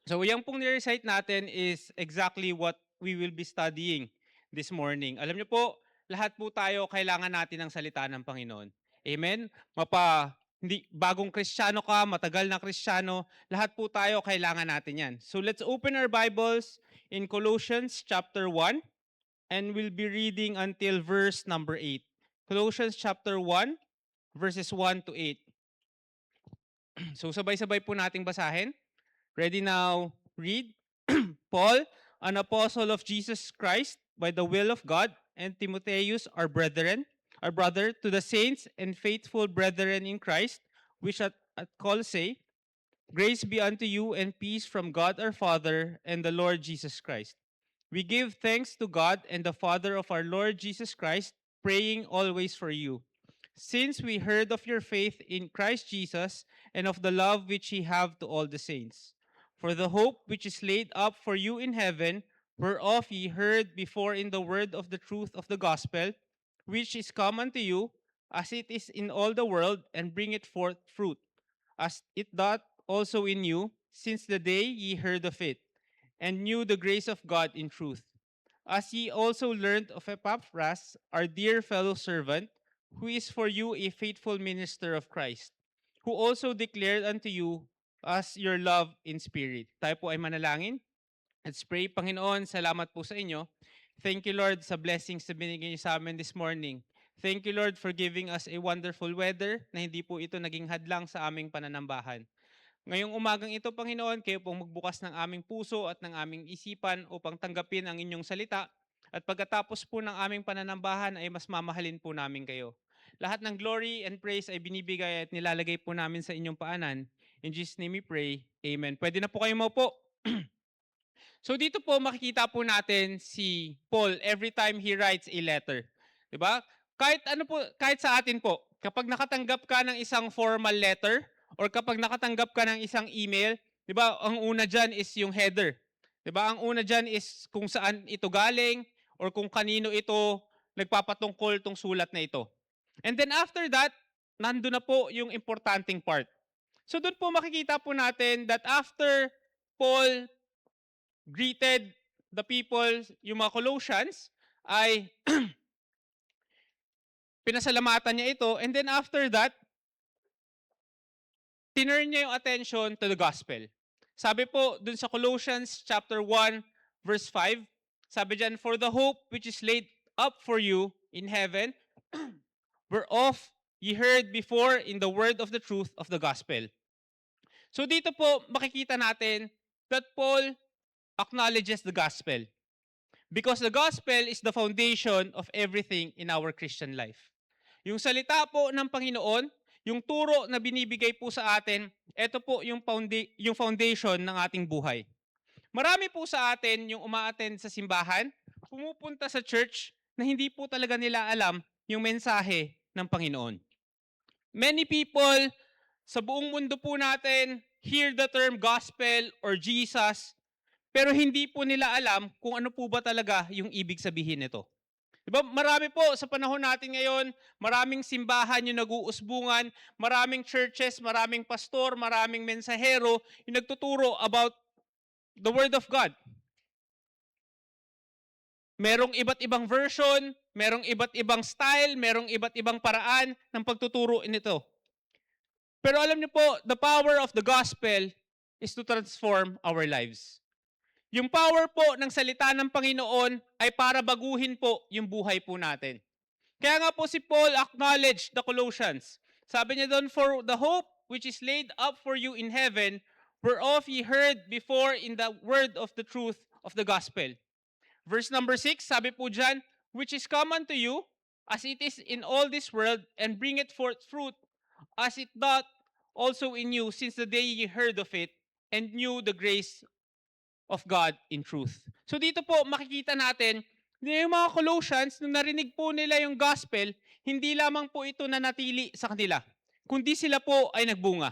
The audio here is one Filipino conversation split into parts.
So yung pong ni-recite natin is exactly what we will be studying this morning. Alam niyo po, lahat po tayo kailangan natin ng salita ng Panginoon. Amen? Hindi, bagong Kristiyano ka, matagal na Kristiyano, lahat po tayo kailangan natin yan. So let's open our Bibles in Colossians chapter 1 and we'll be reading until verse number 8. Colossians chapter 1 verses 1 to 8. So sabay-sabay po nating basahin. Ready now, read. Paul, an apostle of Jesus Christ by the will of God, and Timotheus, our brother, to the saints and faithful brethren in Christ, which at Colossae, grace be unto you and peace from God our Father and the Lord Jesus Christ. We give thanks to God and the Father of our Lord Jesus Christ, praying always for you, since we heard of your faith in Christ Jesus and of the love which ye have to all the saints. For the hope which is laid up for you in heaven, whereof ye heard before in the word of the truth of the gospel, which is come unto you, as it is in all the world, and bring it forth fruit, as it doth also in you, since the day ye heard of it, and knew the grace of God in truth. As ye also learned of Epaphras, our dear fellow servant, who is for you a faithful minister of Christ, who also declared unto you as your love in spirit. Tayo po ay manalangin. Let's pray. Panginoon, salamat po sa inyo. Thank you, Lord, sa blessings na binigay niyo sa amin this morning. Thank you, Lord, for giving us a wonderful weather na hindi po ito naging hadlang sa aming pananambahan. Ngayong umagang ito, Panginoon, kayo pong magbukas ng aming puso at ng aming isipan upang tanggapin ang inyong salita. At pagkatapos po ng aming pananambahan ay mas mamahalin po namin kayo. Lahat ng glory and praise ay binibigay at nilalagay po namin sa inyong paanan. In Jesus' name we pray. Amen. Pwede na po kayo maupo. So dito po makikita po natin si Paul every time he writes a letter. 'Di ba? Kahit sa atin po, kapag nakatanggap ka ng isang formal letter or kapag nakatanggap ka ng isang email, 'di ba? Ang una diyan is yung header. 'Di ba? Ang una diyan is kung saan ito galing or kung kanino ito nagpapatungkol tong sulat na ito. And then after that, nandoon na po yung importanteng part. So doon po makikita po natin that after Paul greeted the people, yung mga Colossians, ay pinasalamatan niya ito. And then after that, tinurn niya yung attention to the gospel. Sabi po dun sa Colossians chapter 1, verse 5, sabi dyan, for the hope which is laid up for you in heaven, whereof ye heard before in the word of the truth of the gospel. So dito po makikita natin that Paul acknowledges the gospel. Because the gospel is the foundation of everything in our Christian life. Yung salita po ng Panginoon, yung turo na binibigay po sa atin, ito po yung foundation ng ating buhay. Marami po sa atin yung umaattend sa simbahan, pumupunta sa church na hindi po talaga nila alam yung mensahe ng Panginoon. Many people sa buong mundo po natin hear the term gospel or Jesus, pero hindi po nila alam kung ano po ba talaga yung ibig sabihin nito. Diba, marami po sa panahon natin ngayon, maraming simbahan yung nag-uusbungan, maraming churches, maraming pastor, maraming mensahero yung nagtuturo about the Word of God. Merong iba't ibang version, merong iba't ibang style, merong iba't ibang paraan ng pagtuturo nito. Pero alam niyo po, the power of the gospel is to transform our lives. Yung power po ng salita ng Panginoon ay para baguhin po yung buhay po natin. Kaya nga po si Paul acknowledged the Colossians. Sabi niya doon, for the hope which is laid up for you in heaven, whereof ye heard before in the word of the truth of the gospel. Verse number 6, sabi po dyan, which is common to you, as it is in all this world, and bring it forth fruit, as it doth also in you, since the day ye heard of it, and knew the grace of God in truth. So dito po makikita natin na yung mga Colossians, nung narinig po nila yung gospel, hindi lamang po ito nanatili sa kanila, kundi sila po ay nagbunga.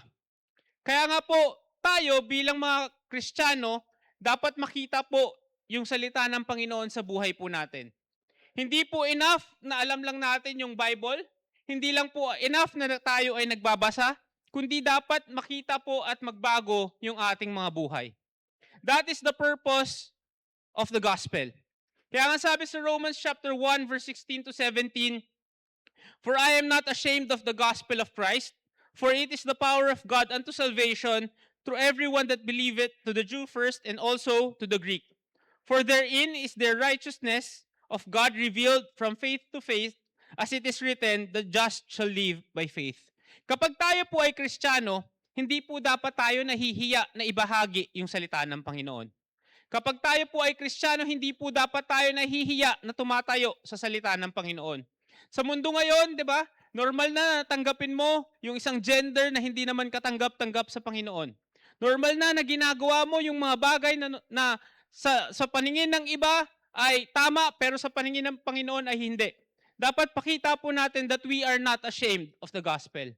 Kaya nga po tayo bilang mga Kristiyano, dapat makita po yung salita ng Panginoon sa buhay po natin. Hindi po enough na alam lang natin yung Bible, hindi lang po enough na tayo ay nagbabasa, kundi dapat makita po at magbago yung ating mga buhay. That is the purpose of the gospel. Kaya nga sabi sa Romans chapter 1 verse 16 to 17, "For I am not ashamed of the gospel of Christ, for it is the power of God unto salvation through everyone that believeth, to the Jew first and also to the Greek. For therein is the righteousness of God revealed from faith to faith, as it is written, the just shall live by faith." Kapag tayo po ay Kristiyano, hindi po dapat tayo nahihiya na ibahagi yung salita ng Panginoon. Kapag tayo po ay Kristiyano, hindi po dapat tayo nahihiya na tumatayo sa salita ng Panginoon. Sa mundo ngayon, di ba, normal na tanggapin mo yung isang gender na hindi naman katanggap-tanggap sa Panginoon. Normal na ginagawa mo yung mga bagay na sa paningin ng iba ay tama, pero sa paningin ng Panginoon ay hindi. Dapat pakita po natin that we are not ashamed of the gospel.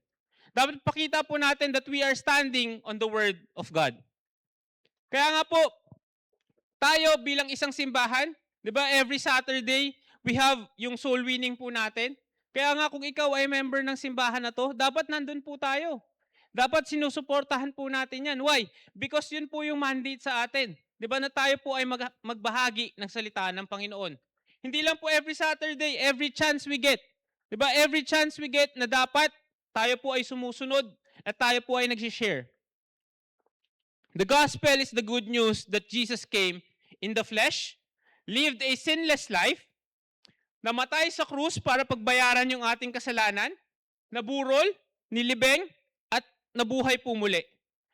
Dapat pakita po natin that we are standing on the word of God. Kaya nga po, tayo bilang isang simbahan, di ba, every Saturday, we have yung soul winning po natin. Kaya nga kung ikaw ay member ng simbahan na to, dapat nandun po tayo. Dapat sinusuportahan po natin yan. Why? Because yun po yung mandate sa atin. Di ba na tayo po ay magbahagi ng salita ng Panginoon. Hindi lang po every Saturday, every chance we get. Di ba? Every chance we get na dapat tayo po ay sumusunod at tayo po ay nagsishare. The gospel is the good news that Jesus came in the flesh, lived a sinless life, namatay sa krus para pagbayaran yung ating kasalanan, naburol, nilibeng, at nabuhay po muli.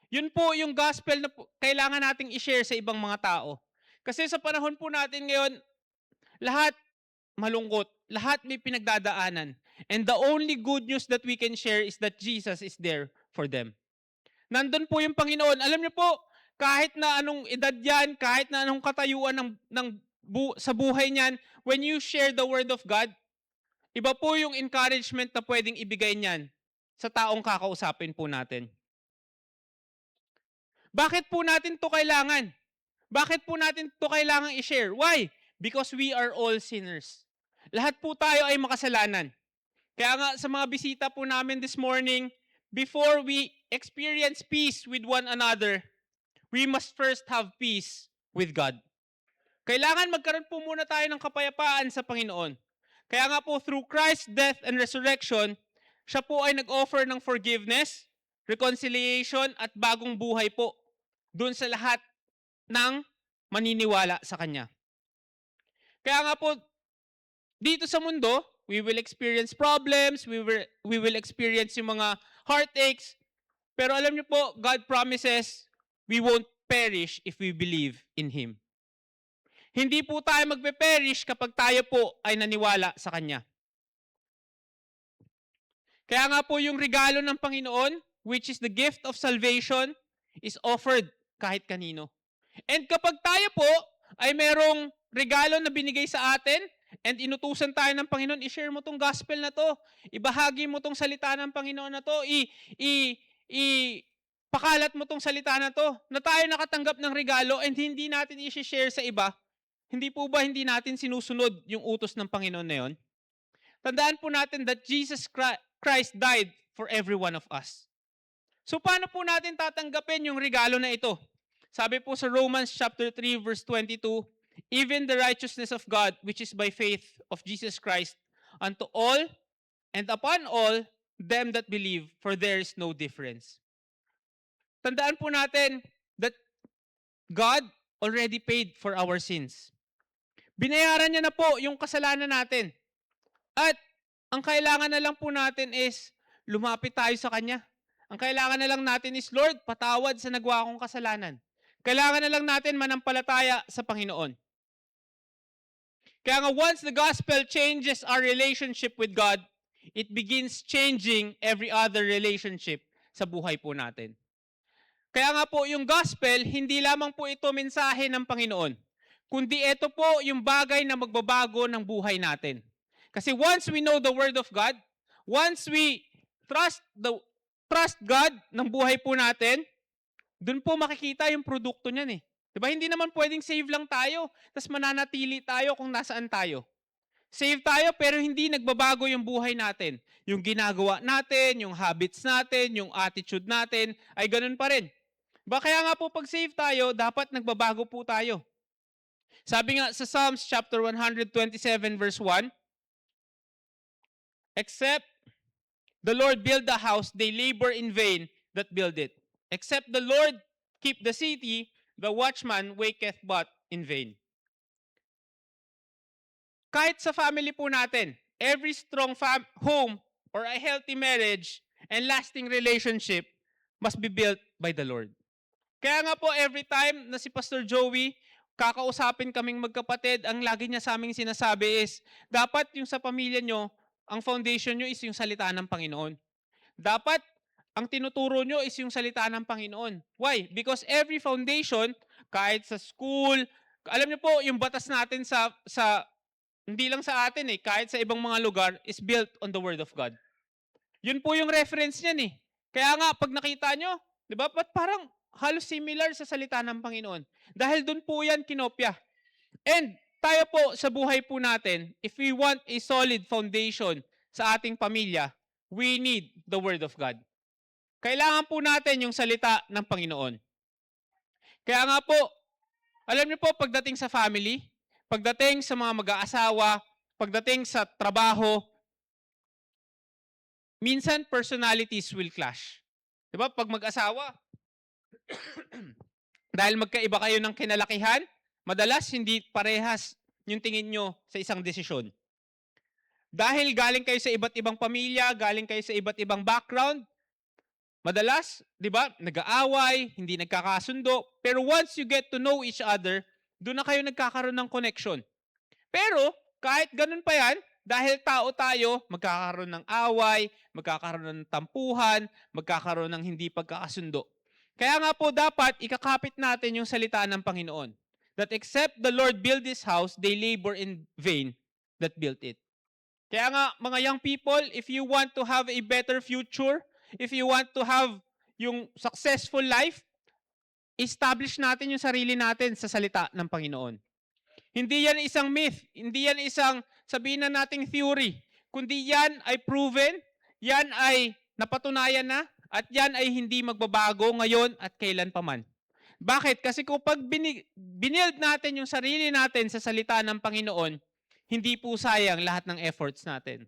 Yun po yung gospel na kailangan nating i-share sa ibang mga tao. Kasi sa panahon po natin ngayon, lahat malungkot, lahat may pinagdadaanan. And the only good news that we can share is that Jesus is there for them. Nandun po yung Panginoon. Alam niyo po, kahit na anong edad yan, kahit na anong katayuan sa buhay niyan, when you share the word of God, iba po yung encouragement na pwedeng ibigay niyan sa taong kakausapin po natin. Bakit po natin to kailangan? Bakit po natin to kailangan i-share? Why? Because we are all sinners. Lahat po tayo ay makasalanan. Kaya nga sa mga bisita po namin this morning, before we experience peace with one another, we must first have peace with God. Kailangan magkaroon po muna tayo ng kapayapaan sa Panginoon. Kaya nga po, through Christ's death and resurrection, siya po ay nag-offer ng forgiveness, reconciliation, at bagong buhay po doon sa lahat ng maniniwala sa Kanya. Kaya nga po, dito sa mundo, we will experience problems, we will experience yung mga heartaches, pero alam niyo po, God promises we won't perish if we believe in Him. Hindi po tayo magpe-perish kapag tayo po ay naniwala sa Kanya. Kaya nga po yung regalo ng Panginoon, which is the gift of salvation, is offered kahit kanino. And kapag tayo po ay merong regalo na binigay sa atin, and inutusan tayo ng Panginoon, i-share mo tong gospel na to, ibahagi mo tong salita ng Panginoon na to, pakalat mo tong salita na to, na tayo nakatanggap ng regalo and hindi natin i-share sa iba, hindi po ba hindi natin sinusunod yung utos ng Panginoon na yun? Tandaan po natin that Jesus Christ died for every one of us. So paano po natin tatanggapin yung regalo na ito? Sabi po sa Romans chapter 3 verse 22, "Even the righteousness of God, which is by faith of Jesus Christ, unto all and upon all them that believe, for there is no difference." Tandaan po natin that God already paid for our sins. Binayaran niya na po yung kasalanan natin. At ang kailangan na lang po natin is lumapit tayo sa Kanya. Ang kailangan na lang natin is, Lord, patawad sa nagawa kong kasalanan. Kailangan na lang natin manampalataya sa Panginoon. Kaya nga once the gospel changes our relationship with God, it begins changing every other relationship sa buhay po natin. Kaya nga po yung gospel, hindi lamang po ito mensahe ng Panginoon, kundi ito po yung bagay na magbabago ng buhay natin. Kasi once we know the Word of God, once we trust God ng buhay po natin, dun po makikita yung produkto niyan eh. Diba? Hindi naman pwedeng save lang tayo, tapos mananatili tayo kung nasaan tayo. Save tayo pero hindi nagbabago yung buhay natin. Yung ginagawa natin, yung habits natin, yung attitude natin, ay ganun pa rin. Kaya nga po pag save tayo, dapat nagbabago po tayo. Sabi nga sa Psalms chapter 127 verse 1, except the Lord build the house, they labor in vain that build it. Except the Lord keep the city, the watchman waketh but in vain. Kahit sa family po natin, every strong home or a healthy marriage and lasting relationship must be built by the Lord. Kaya nga po every time na si Pastor Joey, kakausapin kaming magkapatid, ang lagi niya sa aming sinasabi is, dapat yung sa pamilya nyo, ang foundation nyo is yung salita ng Panginoon. Dapat ang tinuturo nyo is yung salita ng Panginoon. Why? Because every foundation, kahit sa school, alam niyo po, yung batas natin hindi lang sa atin kahit sa ibang mga lugar, is built on the Word of God. Yun po yung reference niyan Kaya nga, pag nakita nyo, di ba, parang halos similar sa salita ng Panginoon. Dahil dun po yan kinopya. And tayo po sa buhay po natin, if we want a solid foundation sa ating pamilya, we need the Word of God. Kailangan po natin yung salita ng Panginoon. Kaya nga po, alam niyo po, pagdating sa family, pagdating sa mga mag-aasawa, pagdating sa trabaho, minsan personalities will clash. Diba? Pag mag-asawa, dahil magkaiba kayo ng kinalakihan, madalas hindi parehas yung tingin nyo sa isang desisyon. Dahil galing kayo sa iba't ibang pamilya, galing kayo sa iba't ibang background, madalas, di ba, nag-aaway, hindi nagkakasundo, pero once you get to know each other, doon na kayo nagkakaroon ng connection. Pero, kahit ganun pa yan, dahil tao tayo, magkakaroon ng away, magkakaroon ng tampuhan, magkakaroon ng hindi pagkakasundo. Kaya nga po dapat ikakapit natin yung salita ng Panginoon. That except the Lord build this house, they labor in vain that built it. Kaya nga, mga young people, if you want to have a better future, if you want to have yung successful life, establish natin yung sarili natin sa salita ng Panginoon. Hindi yan isang myth, hindi yan isang sabihin na nating theory, kundi yan ay proven, yan ay napatunayan na, at yan ay hindi magbabago ngayon at kailan pa man. Bakit? Kasi kung pag binild natin yung sarili natin sa salita ng Panginoon, hindi po sayang lahat ng efforts natin.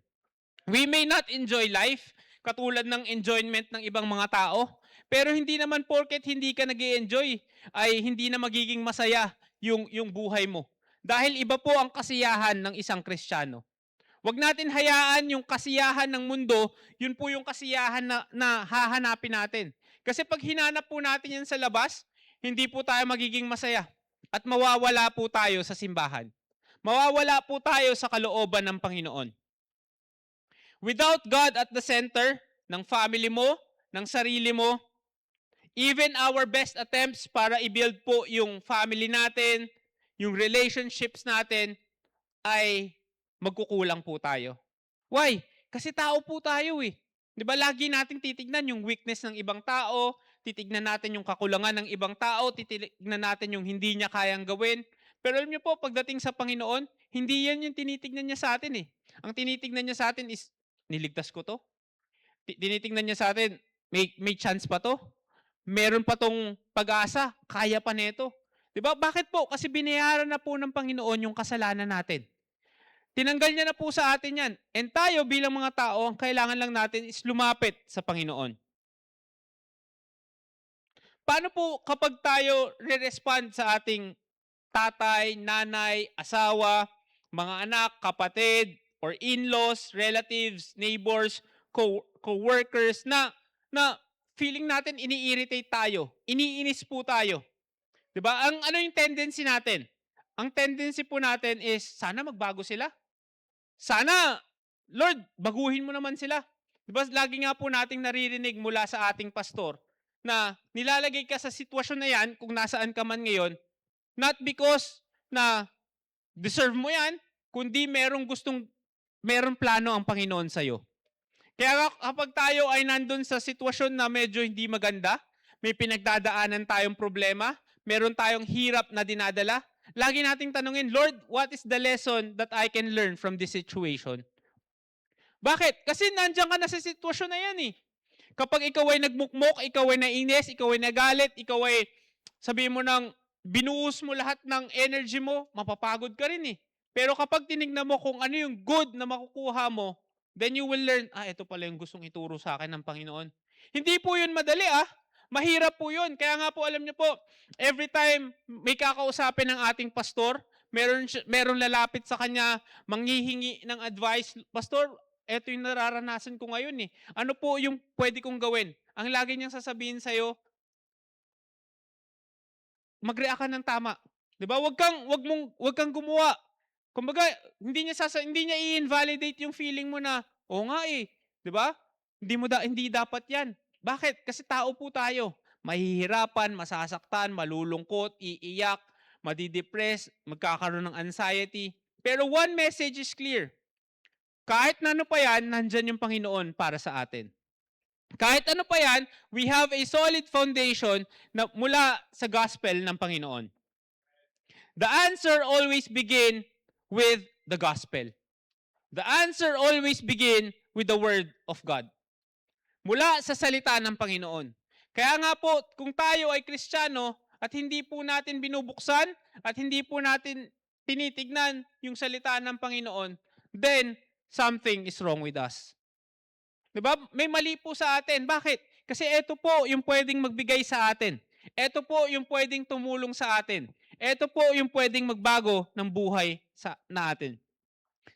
We may not enjoy life katulad ng enjoyment ng ibang mga tao, pero hindi naman porket hindi ka nag-i-enjoy ay hindi na magiging masaya yung buhay mo. Dahil iba po ang kasiyahan ng isang Kristiyano. Huwag natin hayaan yung kasiyahan ng mundo, yun po yung kasiyahan na hahanapin natin. Kasi pag hinanap po natin yan sa labas, hindi po tayo magiging masaya. At mawawala po tayo sa simbahan. Mawawala po tayo sa kalooban ng Panginoon. Without God at the center ng family mo, ng sarili mo, even our best attempts para i-build po yung family natin, yung relationships natin, ay magkukulang po tayo. Why? Kasi tao po tayo Di ba lagi nating titignan yung weakness ng ibang tao, titignan natin yung kakulangan ng ibang tao, titignan natin yung hindi niya kayang gawin. Pero alam niyo po, pagdating sa Panginoon, hindi yan yung tinitignan niya sa atin Ang tinitignan niya sa atin is, niligtas ko to? Tinitignan niya sa atin, may chance pa to? Meron pa tong pag-asa, kaya pa neto. Diba? Bakit po? Kasi binayaran na po ng Panginoon yung kasalanan natin. Tinanggal niya na po sa atin yan. And tayo bilang mga tao, ang kailangan lang natin is lumapit sa Panginoon. Paano po kapag tayo re-respond sa ating tatay, nanay, asawa, mga anak, kapatid, or in-laws, relatives, neighbors, co-workers na feeling natin ini-irritate tayo, iniinis po tayo. 'Di ba? Ano yung tendency natin? Ang tendency po natin is sana magbago sila. Sana, Lord, baguhin mo naman sila. 'Di ba? Lagi nga po nating naririnig mula sa ating pastor na nilalagay ka sa sitwasyon na yan kung nasaan ka man ngayon, not because na deserve mo yan, kundi merong plano ang Panginoon sa'yo. Kaya kapag tayo ay nandun sa sitwasyon na medyo hindi maganda, may pinagdadaanan tayong problema, meron tayong hirap na dinadala, lagi nating tanungin, Lord, what is the lesson that I can learn from this situation? Bakit? Kasi nandiyan ka na sa sitwasyon na yan Kapag ikaw ay nagmukmok, ikaw ay nainis, ikaw ay nagalit, ikaw ay sabihin mo ng binuhos mo lahat ng energy mo, mapapagod ka rin eh. Pero kapag tinignan mo kung ano yung good na makukuha mo, then you will learn, ito pala yung gustong ituro sa akin ng Panginoon. Hindi po yun madali Mahirap po yun. Kaya nga po alam niyo po, every time may kakausapin ng ating pastor, meron lalapit sa kanya, manghihingi ng advice, Pastor, eto yung nararanasan ko ngayon eh. Ano po yung pwede kong gawin? Ang lagi niyang sasabihin sa'yo, mag-react ka ng tama. 'Di ba? Wag kang gumawa. Kumbaga, hindi niya i-invalidate yung feeling mo na, "Oo nga eh." 'Di ba? Hindi dapat 'yan. Bakit? Kasi tao po tayo. Mahihirapan, masasaktan, malulungkot, iiyak, madidepress, magkakaroon ng anxiety. Pero one message is clear. Kahit na ano pa 'yan, nandiyan yung Panginoon para sa atin. Kahit ano pa yan, we have a solid foundation na mula sa gospel ng Panginoon. The answer always begin with the gospel. The answer always begin with the word of God. Mula sa salita ng Panginoon. Kaya nga po, kung tayo ay Kristiyano at hindi po natin binubuksan at hindi po natin tinitignan yung salita ng Panginoon, then something is wrong with us. Diba? May mali po sa atin. Bakit? Kasi ito po yung pwedeng magbigay sa atin. Ito po yung pwedeng tumulong sa atin. Ito po yung pwedeng magbago ng buhay natin.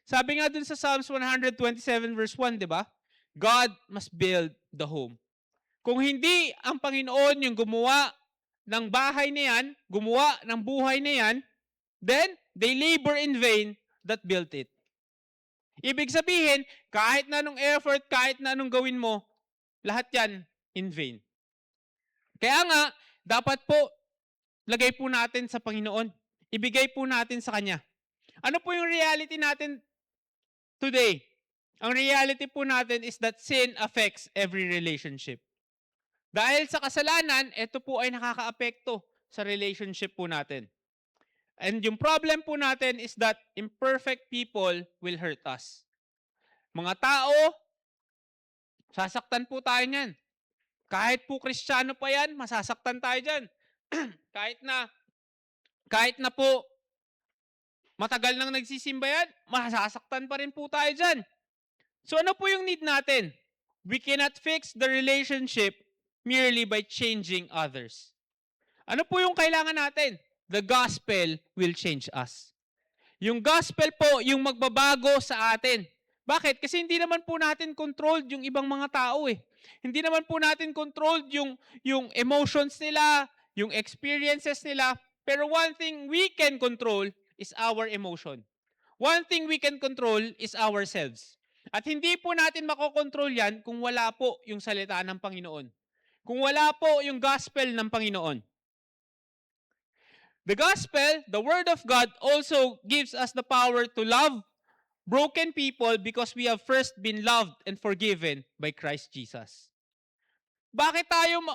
Sabi nga dun sa Psalms 127 verse 1, di ba? God must build the home. Kung hindi ang Panginoon yung gumawa ng bahay na yan, gumawa ng buhay na yan, then they labor in vain that built it. Ibig sabihin, kahit na anong effort, kahit na anong gawin mo, lahat yan in vain. Kaya nga, dapat po, lagay po natin sa Panginoon. Ibigay po natin sa Kanya. Ano po yung reality natin today? Ang reality po natin is that sin affects every relationship. Dahil sa kasalanan, ito po ay nakakaapekto sa relationship po natin. And yung problem po natin is that imperfect people will hurt us. Mga tao, sasaktan po tayo niyan. Kahit po Kristiyano pa yan, masasaktan tayo dyan. kahit na po matagal nang nagsisimba yan, masasaktan pa rin po tayo dyan. So ano po yung need natin? We cannot fix the relationship merely by changing others. Ano po yung kailangan natin? The gospel will change us. Yung gospel po, yung magbabago sa atin. Bakit? Kasi hindi naman po natin controlled yung ibang mga tao eh. Hindi naman po natin controlled yung emotions nila, yung experiences nila. Pero one thing we can control is our emotion. One thing we can control is ourselves. At hindi po natin makokontrol yan kung wala po yung salita ng Panginoon. Kung wala po yung gospel ng Panginoon. The gospel, the word of God, also gives us the power to love broken people because we have first been loved and forgiven by Christ Jesus. Bakit tayo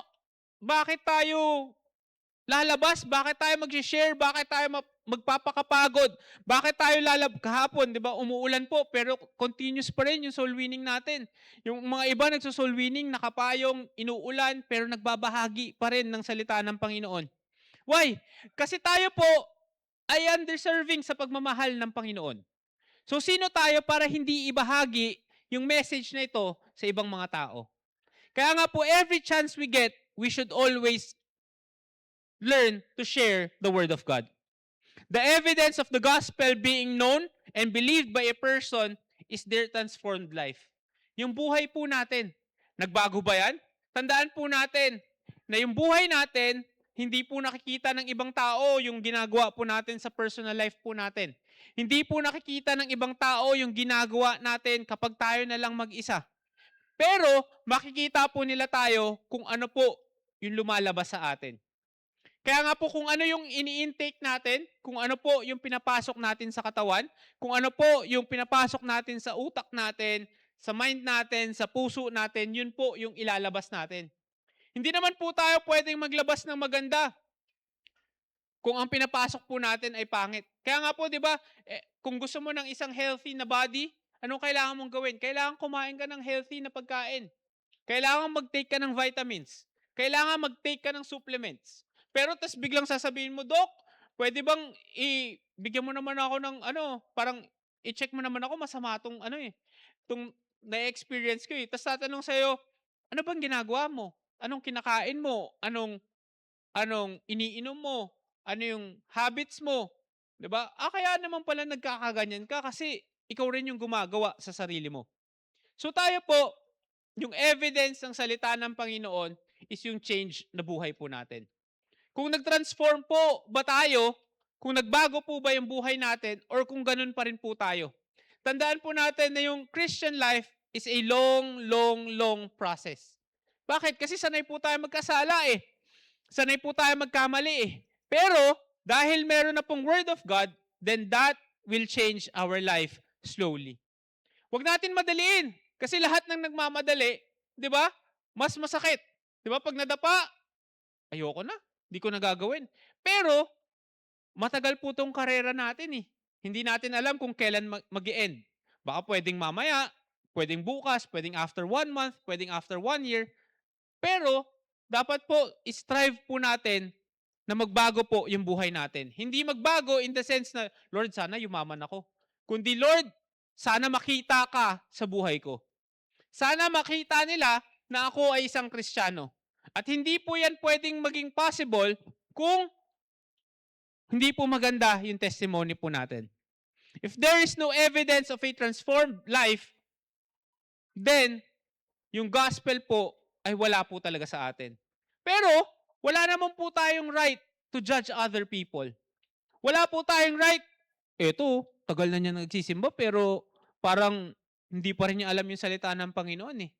lalabas? Bakit tayo mag-share? Bakit tayo magpapakapagod? Bakit tayo kahapon, 'di ba? Umuulan po pero continuous pa rin yung soul winning natin. Yung mga iba nagso-soul winning, nakapayong, inuulan pero nagbabahagi pa rin ng salita ng Panginoon. Why? Kasi tayo po ay undeserving sa pagmamahal ng Panginoon. So sino tayo para hindi ibahagi yung message na ito sa ibang mga tao? Kaya nga po, every chance we get, we should always learn to share the Word of God. The evidence of the gospel being known and believed by a person is their transformed life. Yung buhay po natin, nagbago ba yan? Tandaan po natin na yung buhay natin, hindi po nakikita ng ibang tao yung ginagawa po natin sa personal life po natin. Hindi po nakikita ng ibang tao yung ginagawa natin kapag tayo na lang mag-isa. Pero makikita po nila tayo kung ano po yung lumalabas sa atin. Kaya nga po kung ano yung ini-intake natin, kung ano po yung pinapasok natin sa katawan, kung ano po yung pinapasok natin sa utak natin, sa mind natin, sa puso natin, yun po yung ilalabas natin. Hindi naman po tayo pwedeng maglabas ng maganda kung ang pinapasok po natin ay pangit. Kaya nga po, di ba, kung gusto mo ng isang healthy na body, anong kailangan mong gawin? Kailangan kumain ka ng healthy na pagkain. Kailangan mag-take ka ng vitamins. Kailangan mag-take ka ng supplements. Pero tas biglang sasabihin mo, Dok, pwede bang bigyan mo naman ako ng parang i-check mo naman ako, masama tong tong na-experience ko eh. Tas tatanong sa'yo, ano bang ginagawa mo? Anong kinakain mo? Anong iniinom mo? Ano yung habits mo? 'Di ba? Kaya naman pala nagkakaganyan ka kasi ikaw rin yung gumagawa sa sarili mo. So tayo po, yung evidence ng salita ng Panginoon is yung change na buhay po natin. Kung nag-transform po ba tayo, kung nagbago po ba yung buhay natin, or kung ganun pa rin po tayo. Tandaan po natin na yung Christian life is a long, long, long process. Bakit? Kasi sanay po tayo magkasala eh. Sanay po tayo magkamali eh. Pero, dahil meron na pong Word of God, then that will change our life slowly. Huwag natin madaliin. Kasi lahat ng nagmamadali, di ba? Mas masakit. Di ba? Pag nadapa, ayoko na. Hindi ko na gagawin. Pero, matagal po tong karera natin eh. Hindi natin alam kung kailan mag-i-end. Baka pwedeng mamaya, pwedeng bukas, pwedeng after 1 month, pwedeng after 1 year. Pero, dapat po, strive po natin na magbago po yung buhay natin. Hindi magbago in the sense na, Lord, sana yumaman ako. Kundi, Lord, sana makita ka sa buhay ko. Sana makita nila na ako ay isang Kristiyano. At hindi po yan pwedeng maging possible kung hindi po maganda yung testimony po natin. If there is no evidence of a transformed life, then yung gospel po ay wala po talaga sa atin. Pero, wala naman po tayong right to judge other people. Wala po tayong right, eto, tagal na niya nagsisimba pero parang hindi pa rin niya alam yung salita ng Panginoon eh.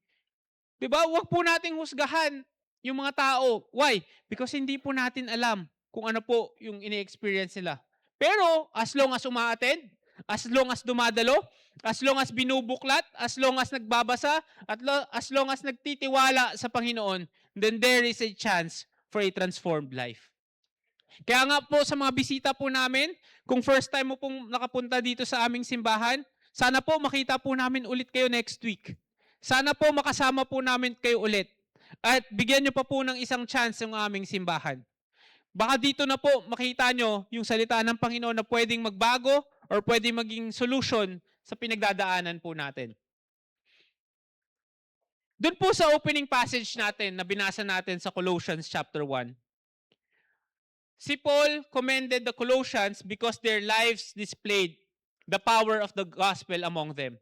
Diba? Huwag po nating husgahan yung mga tao. Why? Because hindi po natin alam kung ano po yung ini-experience nila. Pero, as long as umaattend, as long as dumadalo, as long as binubuklat, as long as nagbabasa, at as long as nagtitiwala sa Panginoon, then there is a chance for a transformed life. Kaya nga po sa mga bisita po namin, kung first time mo pong nakapunta dito sa aming simbahan, sana po makita po namin ulit kayo next week. Sana po makasama po namin kayo ulit. At bigyan nyo pa po ng isang chance yung aming simbahan. Baka dito na po makita nyo yung salita ng Panginoon na pwedeng magbago or pwedeng maging solution sa pinagdadaanan po natin. Doon po sa opening passage natin na binasa natin sa Colossians chapter 1, si Paul commended the Colossians because their lives displayed the power of the gospel among them.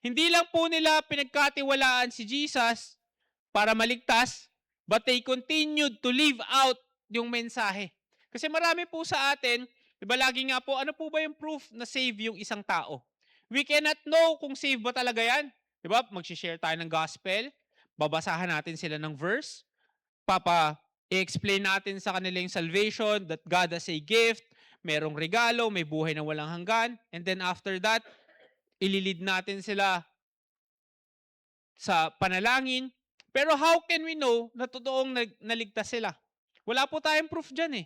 Hindi lang po nila pinagkatiwalaan si Jesus para maligtas, but they continued to live out yung mensahe. Kasi marami po sa atin, diba lagi nga po, ano po ba yung proof na save yung isang tao? We cannot know kung save ba talaga yan. Diba? Mag-share tayo ng gospel, babasahan natin sila ng verse, i-explain natin sa kanila yung salvation, that God has a gift, merong regalo, may buhay na walang hanggan, and then after that, ililid natin sila sa panalangin. Pero how can we know na totoong naligtas sila? Wala po tayong proof dyan eh.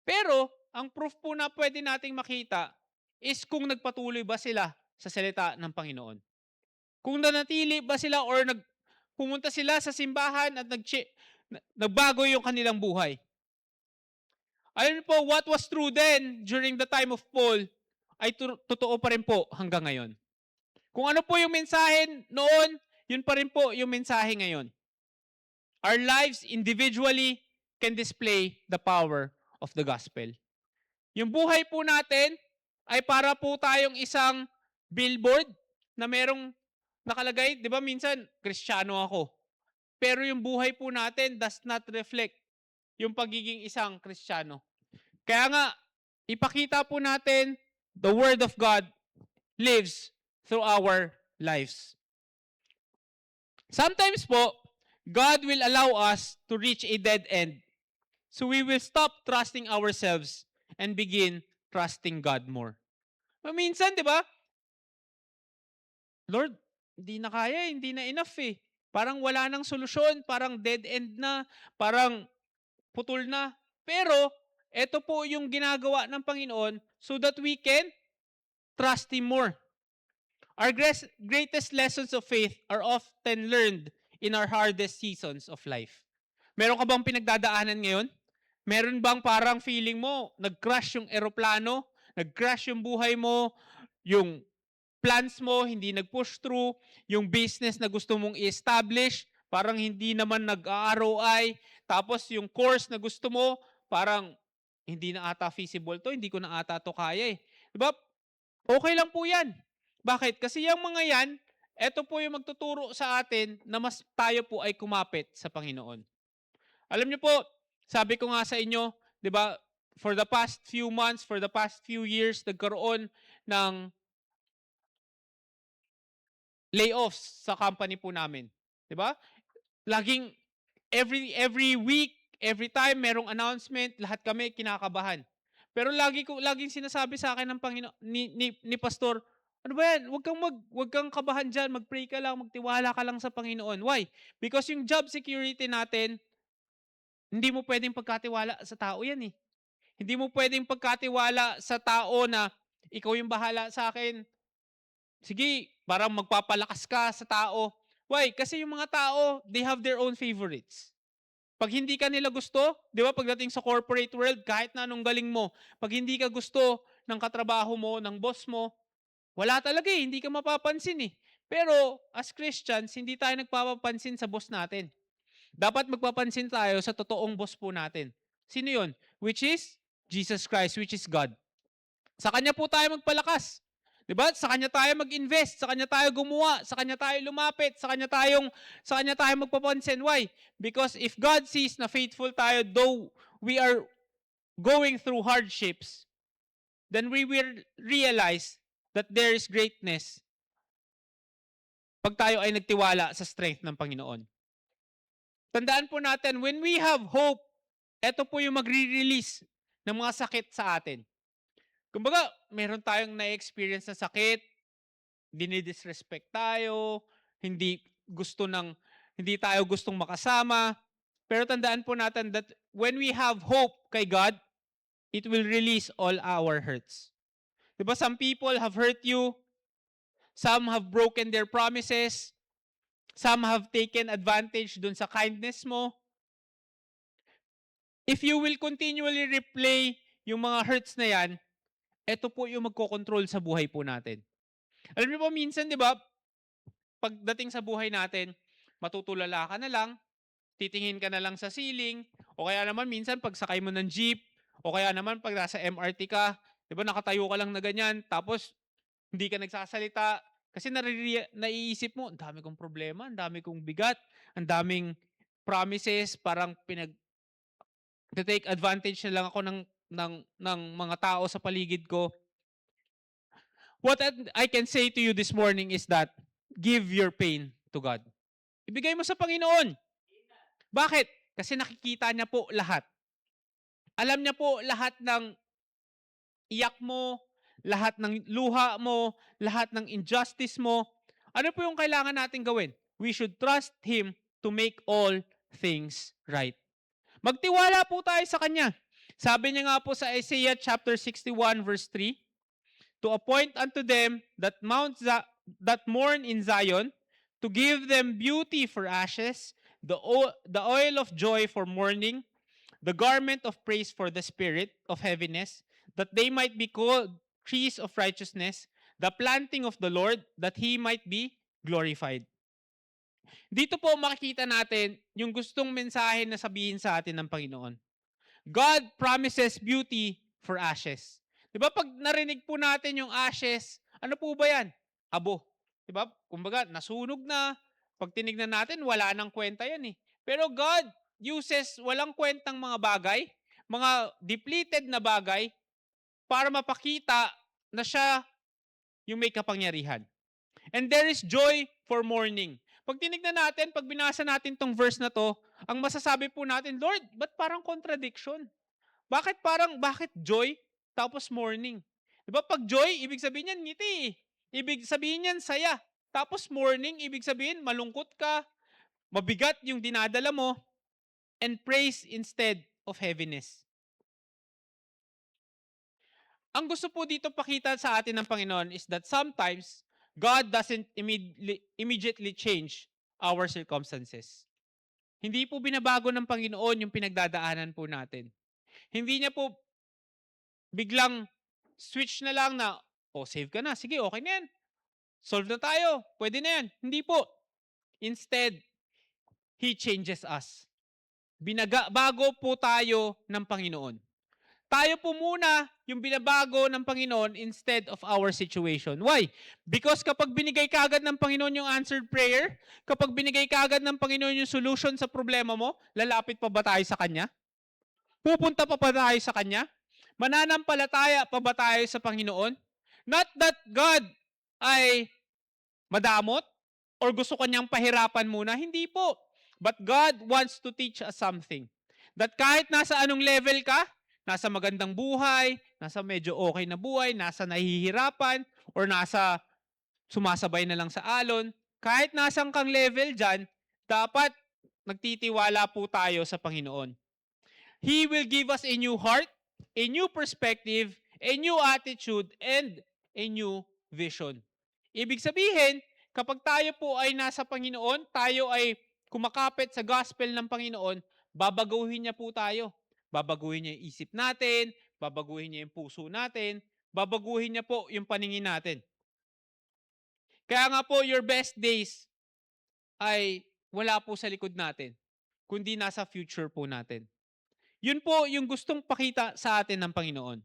Pero, ang proof po na pwede nating makita is kung nagpatuloy ba sila sa salita ng Panginoon. Kung nanatili ba sila or pumunta sila sa simbahan at nagbago yung kanilang buhay. Ayun po, what was true then during the time of Paul ay totoo pa rin po hanggang ngayon. Kung ano po yung mensahe noon, yun pa rin po yung mensahe ngayon. Our lives individually can display the power of the gospel. Yung buhay po natin ay para po tayong isang billboard na merong nakalagay, di ba minsan, Kristiyano ako. Pero yung buhay po natin does not reflect yung pagiging isang Kristiyano. Kaya nga, ipakita po natin the Word of God lives through our lives. Sometimes po, God will allow us to reach a dead end. So we will stop trusting ourselves and begin trusting God more. Minsan, di ba? Lord, hindi na kaya, hindi na enough eh. Parang wala nang solusyon, parang dead end na, parang putol na. Pero, ito po yung ginagawa ng Panginoon so that we can trust Him more. Our greatest lessons of faith are often learned in our hardest seasons of life. Meron ka bang pinagdadaanan ngayon? Meron bang parang feeling mo, nag-crash yung eroplano, nag-crash yung buhay mo, yung plans mo hindi nag-push through, yung business na gusto mong i-establish, parang hindi naman nag-ROI, tapos yung course na gusto mo, parang hindi na ata feasible to, hindi ko na ata to kaya eh. Diba? Okay lang po yan. Bakit? Kasi yung mga yan, eto po yung magtuturo sa atin na mas tayo po ay kumapit sa Panginoon. Alam niyo po, sabi ko nga sa inyo, 'di ba, for the past few months, for the past few years, nagkaroon ng layoffs sa company po namin. 'Di ba? Laging every week, every time merong announcement, lahat kami kinakabahan. Pero laging sinasabi sa akin ng Panginoon ni pastor, ano ba yan? Wag kang kabahan diyan, mag-pray ka lang, magtiwala ka lang sa Panginoon. Why? Because yung job security natin, hindi mo pwedeng pagkatiwala sa tao yan eh. Hindi mo pwedeng pagkatiwala sa tao na ikaw yung bahala sa akin. Sige, parang magpapalakas ka sa tao. Why? Kasi yung mga tao, they have their own favorites. Pag hindi ka nila gusto, di ba, pagdating sa corporate world, kahit na anong galing mo, pag hindi ka gusto ng katrabaho mo, ng boss mo, wala talaga eh, hindi ka mapapansin eh. Pero as Christians, hindi tayo nagpapapansin sa boss natin. Dapat magpapansin tayo sa totoong boss po natin. Sino yun? Which is Jesus Christ, which is God. Sa Kanya po tayo magpalakas. Diba? Sa Kanya tayo mag-invest, sa Kanya tayo gumawa, sa Kanya tayo lumapit, sa Kanya tayo magpapansin. Why? Because if God sees na faithful tayo, though we are going through hardships, then we will realize that there is greatness pag tayo ay nagtiwala sa strength ng Panginoon. Tandaan po natin, when we have hope, ito po yung magre-release ng mga sakit sa atin. Kumbaga, meron tayong na-experience na sakit, dinidisrespect tayo, hindi tayo gustong makasama. Pero tandaan po natin that when we have hope kay God, it will release all our hurts. Diba, some people have hurt you, some have broken their promises, some have taken advantage dun sa kindness mo. If you will continually replay yung mga hurts na yan, ito po yung magkocontrol sa buhay po natin. Alam niyo po, minsan, di ba, pagdating sa buhay natin, matutulala ka na lang, titingin ka na lang sa ceiling, o kaya naman minsan pag sakay mo ng jeep, o kaya naman pag nasa MRT ka, di ba, nakatayo ka lang na ganyan, tapos hindi ka nagsasalita, kasi naiisip mo, ang dami kong problema, ang dami kong bigat, ang daming promises, parang take advantage na lang ako ng mga tao sa paligid ko. What I can say to you this morning is that give your pain to God. Ibigay mo sa Panginoon. Bakit? Kasi nakikita niya po lahat. Alam niya po lahat ng iyak mo, lahat ng luha mo, lahat ng injustice mo. Ano po yung kailangan natin gawin? We should trust Him to make all things right. Magtiwala po tayo sa Kanya. Sabi niya nga po sa Isaiah chapter 61 verse 3, to appoint unto them that mourn in Zion, to give them beauty for ashes, the oil of joy for mourning, the garment of praise for the spirit of heaviness, that they might be called trees of righteousness, the planting of the Lord, that He might be glorified. Dito po makikita natin yung gustong mensahe na sabihin sa atin ng Panginoon. God promises beauty for ashes. Diba pag narinig po natin yung ashes, ano po ba yan? Abo. Diba? Kumbaga, nasunog na. Pag tinignan natin, wala nang kwenta yan eh. Pero God uses walang kwentang mga bagay, mga depleted na bagay, para mapakita na siya yung may kapangyarihan. And there is joy for mourning. Pag tinignan natin, pag binasa natin tong verse na to, ang masasabi po natin, Lord, ba't parang contradiction? Bakit joy tapos mourning? Diba pag joy, ibig sabihin yan ngiti eh. Ibig sabihin yan saya. Tapos mourning, ibig sabihin malungkot ka, mabigat yung dinadala mo, and praise instead of heaviness. Ang gusto po dito pakita sa atin ng Panginoon is that sometimes God doesn't immediately change our circumstances. Hindi po binabago ng Panginoon yung pinagdadaanan po natin. Hindi niya po biglang switch na lang na, save ka na, sige, okay na yan. Solve na tayo, pwede na yan. Hindi po. Instead, He changes us. Bago po tayo ng Panginoon. Tayo po muna yung binabago ng Panginoon instead of our situation. Why? Because kapag binigay kagad ng Panginoon yung answered prayer, kapag binigay kagad ng Panginoon yung solution sa problema mo, lalapit pa ba tayo sa Kanya? Pupunta pa ba tayo sa Kanya? Mananampalataya pa ba tayo sa Panginoon? Not that God ay madamot or gusto Kanyang pahirapan muna. Hindi po. But God wants to teach us something. That kahit nasa anong level ka, nasa magandang buhay, nasa medyo okay na buhay, nasa nahihirapan, or nasa sumasabay na lang sa alon, kahit nasang kang level dyan, dapat nagtitiwala po tayo sa Panginoon. He will give us a new heart, a new perspective, a new attitude, and a new vision. Ibig sabihin, kapag tayo po ay nasa Panginoon, tayo ay kumakapit sa gospel ng Panginoon, babaguhin niya po tayo. Babaguhin niya yung isip natin, babaguhin niya yung puso natin, babaguhin niya po yung paningin natin. Kaya nga po, your best days ay wala po sa likod natin, kundi nasa future po natin. Yun po yung gustong pakita sa atin ng Panginoon.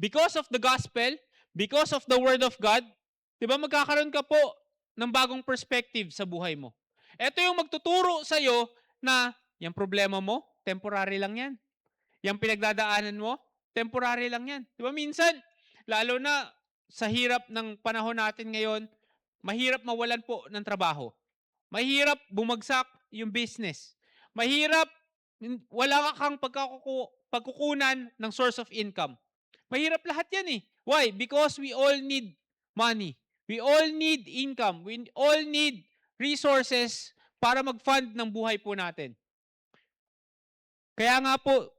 Because of the gospel, because of the word of God, di ba magkakaroon ka po ng bagong perspective sa buhay mo. Ito yung magtuturo sa'yo na yung problema mo, temporary lang yan. Yung pinagdadaanan mo, temporary lang yan. Di ba minsan, lalo na sa hirap ng panahon natin ngayon, mahirap mawalan po ng trabaho. Mahirap bumagsak yung business. Mahirap, wala kang pagkukunan ng source of income. Mahirap lahat yan eh. Why? Because we all need money. We all need income. We all need resources para mag-fund ng buhay po natin. Kaya nga po,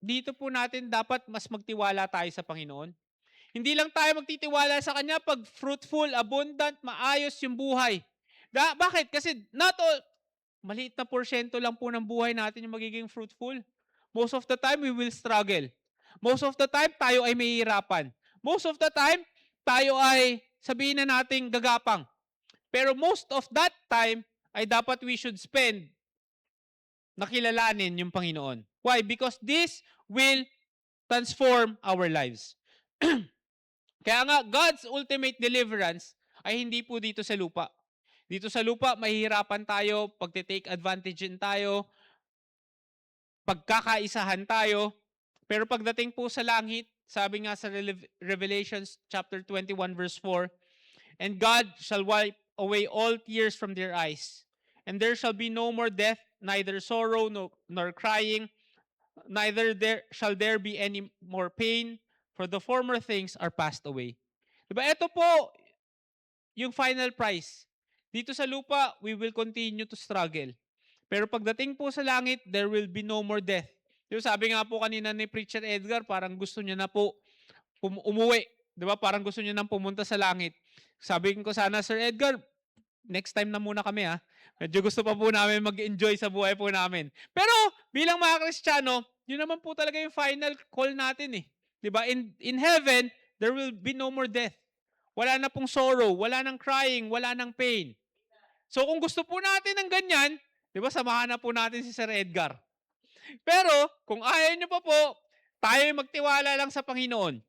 dito po natin dapat mas magtiwala tayo sa Panginoon. Hindi lang tayo magtitiwala sa Kanya pag fruitful, abundant, maayos yung buhay. Bakit? Kasi maliit na porsyento lang po ng buhay natin yung magiging fruitful. Most of the time, we will struggle. Most of the time, tayo ay mahihirapan. Most of the time, tayo ay sabihin na nating gagapang. Pero most of that time ay dapat we should spend nakilalanin yung Panginoon. Why? Because this will transform our lives. Kaya nga, God's ultimate deliverance ay hindi po dito sa lupa. Dito sa lupa, mahihirapan tayo, pagte-take advantage tayo, pagkakaisahan tayo. Pero pagdating po sa langit, sabi nga sa Revelations chapter 21 verse 4, and God shall wipe away all tears from their eyes, and there shall be no more death, neither sorrow nor crying, neither shall there be any more pain, for the former things are passed away. Diba? Ito po yung final prize. Dito sa lupa, we will continue to struggle. Pero pagdating po sa langit, there will be no more death. Diba, sabi nga po kanina ni Preacher Edgar, parang gusto niya na po umuwi. Diba? Parang gusto niya nang pumunta sa langit. Sabi ko sana, Sir Edgar, next time na muna kami ha. Medyo gusto pa po namin mag-enjoy sa buhay po namin. Pero bilang mga Kristiyano, yun naman po talaga yung final call natin eh. Diba? In heaven, there will be no more death. Wala na pong sorrow, wala nang crying, wala nang pain. So kung gusto po natin ng ganyan, di ba, samahan na po natin si Sir Edgar. Pero kung ayaw nyo pa po, tayo magtiwala lang sa Panginoon.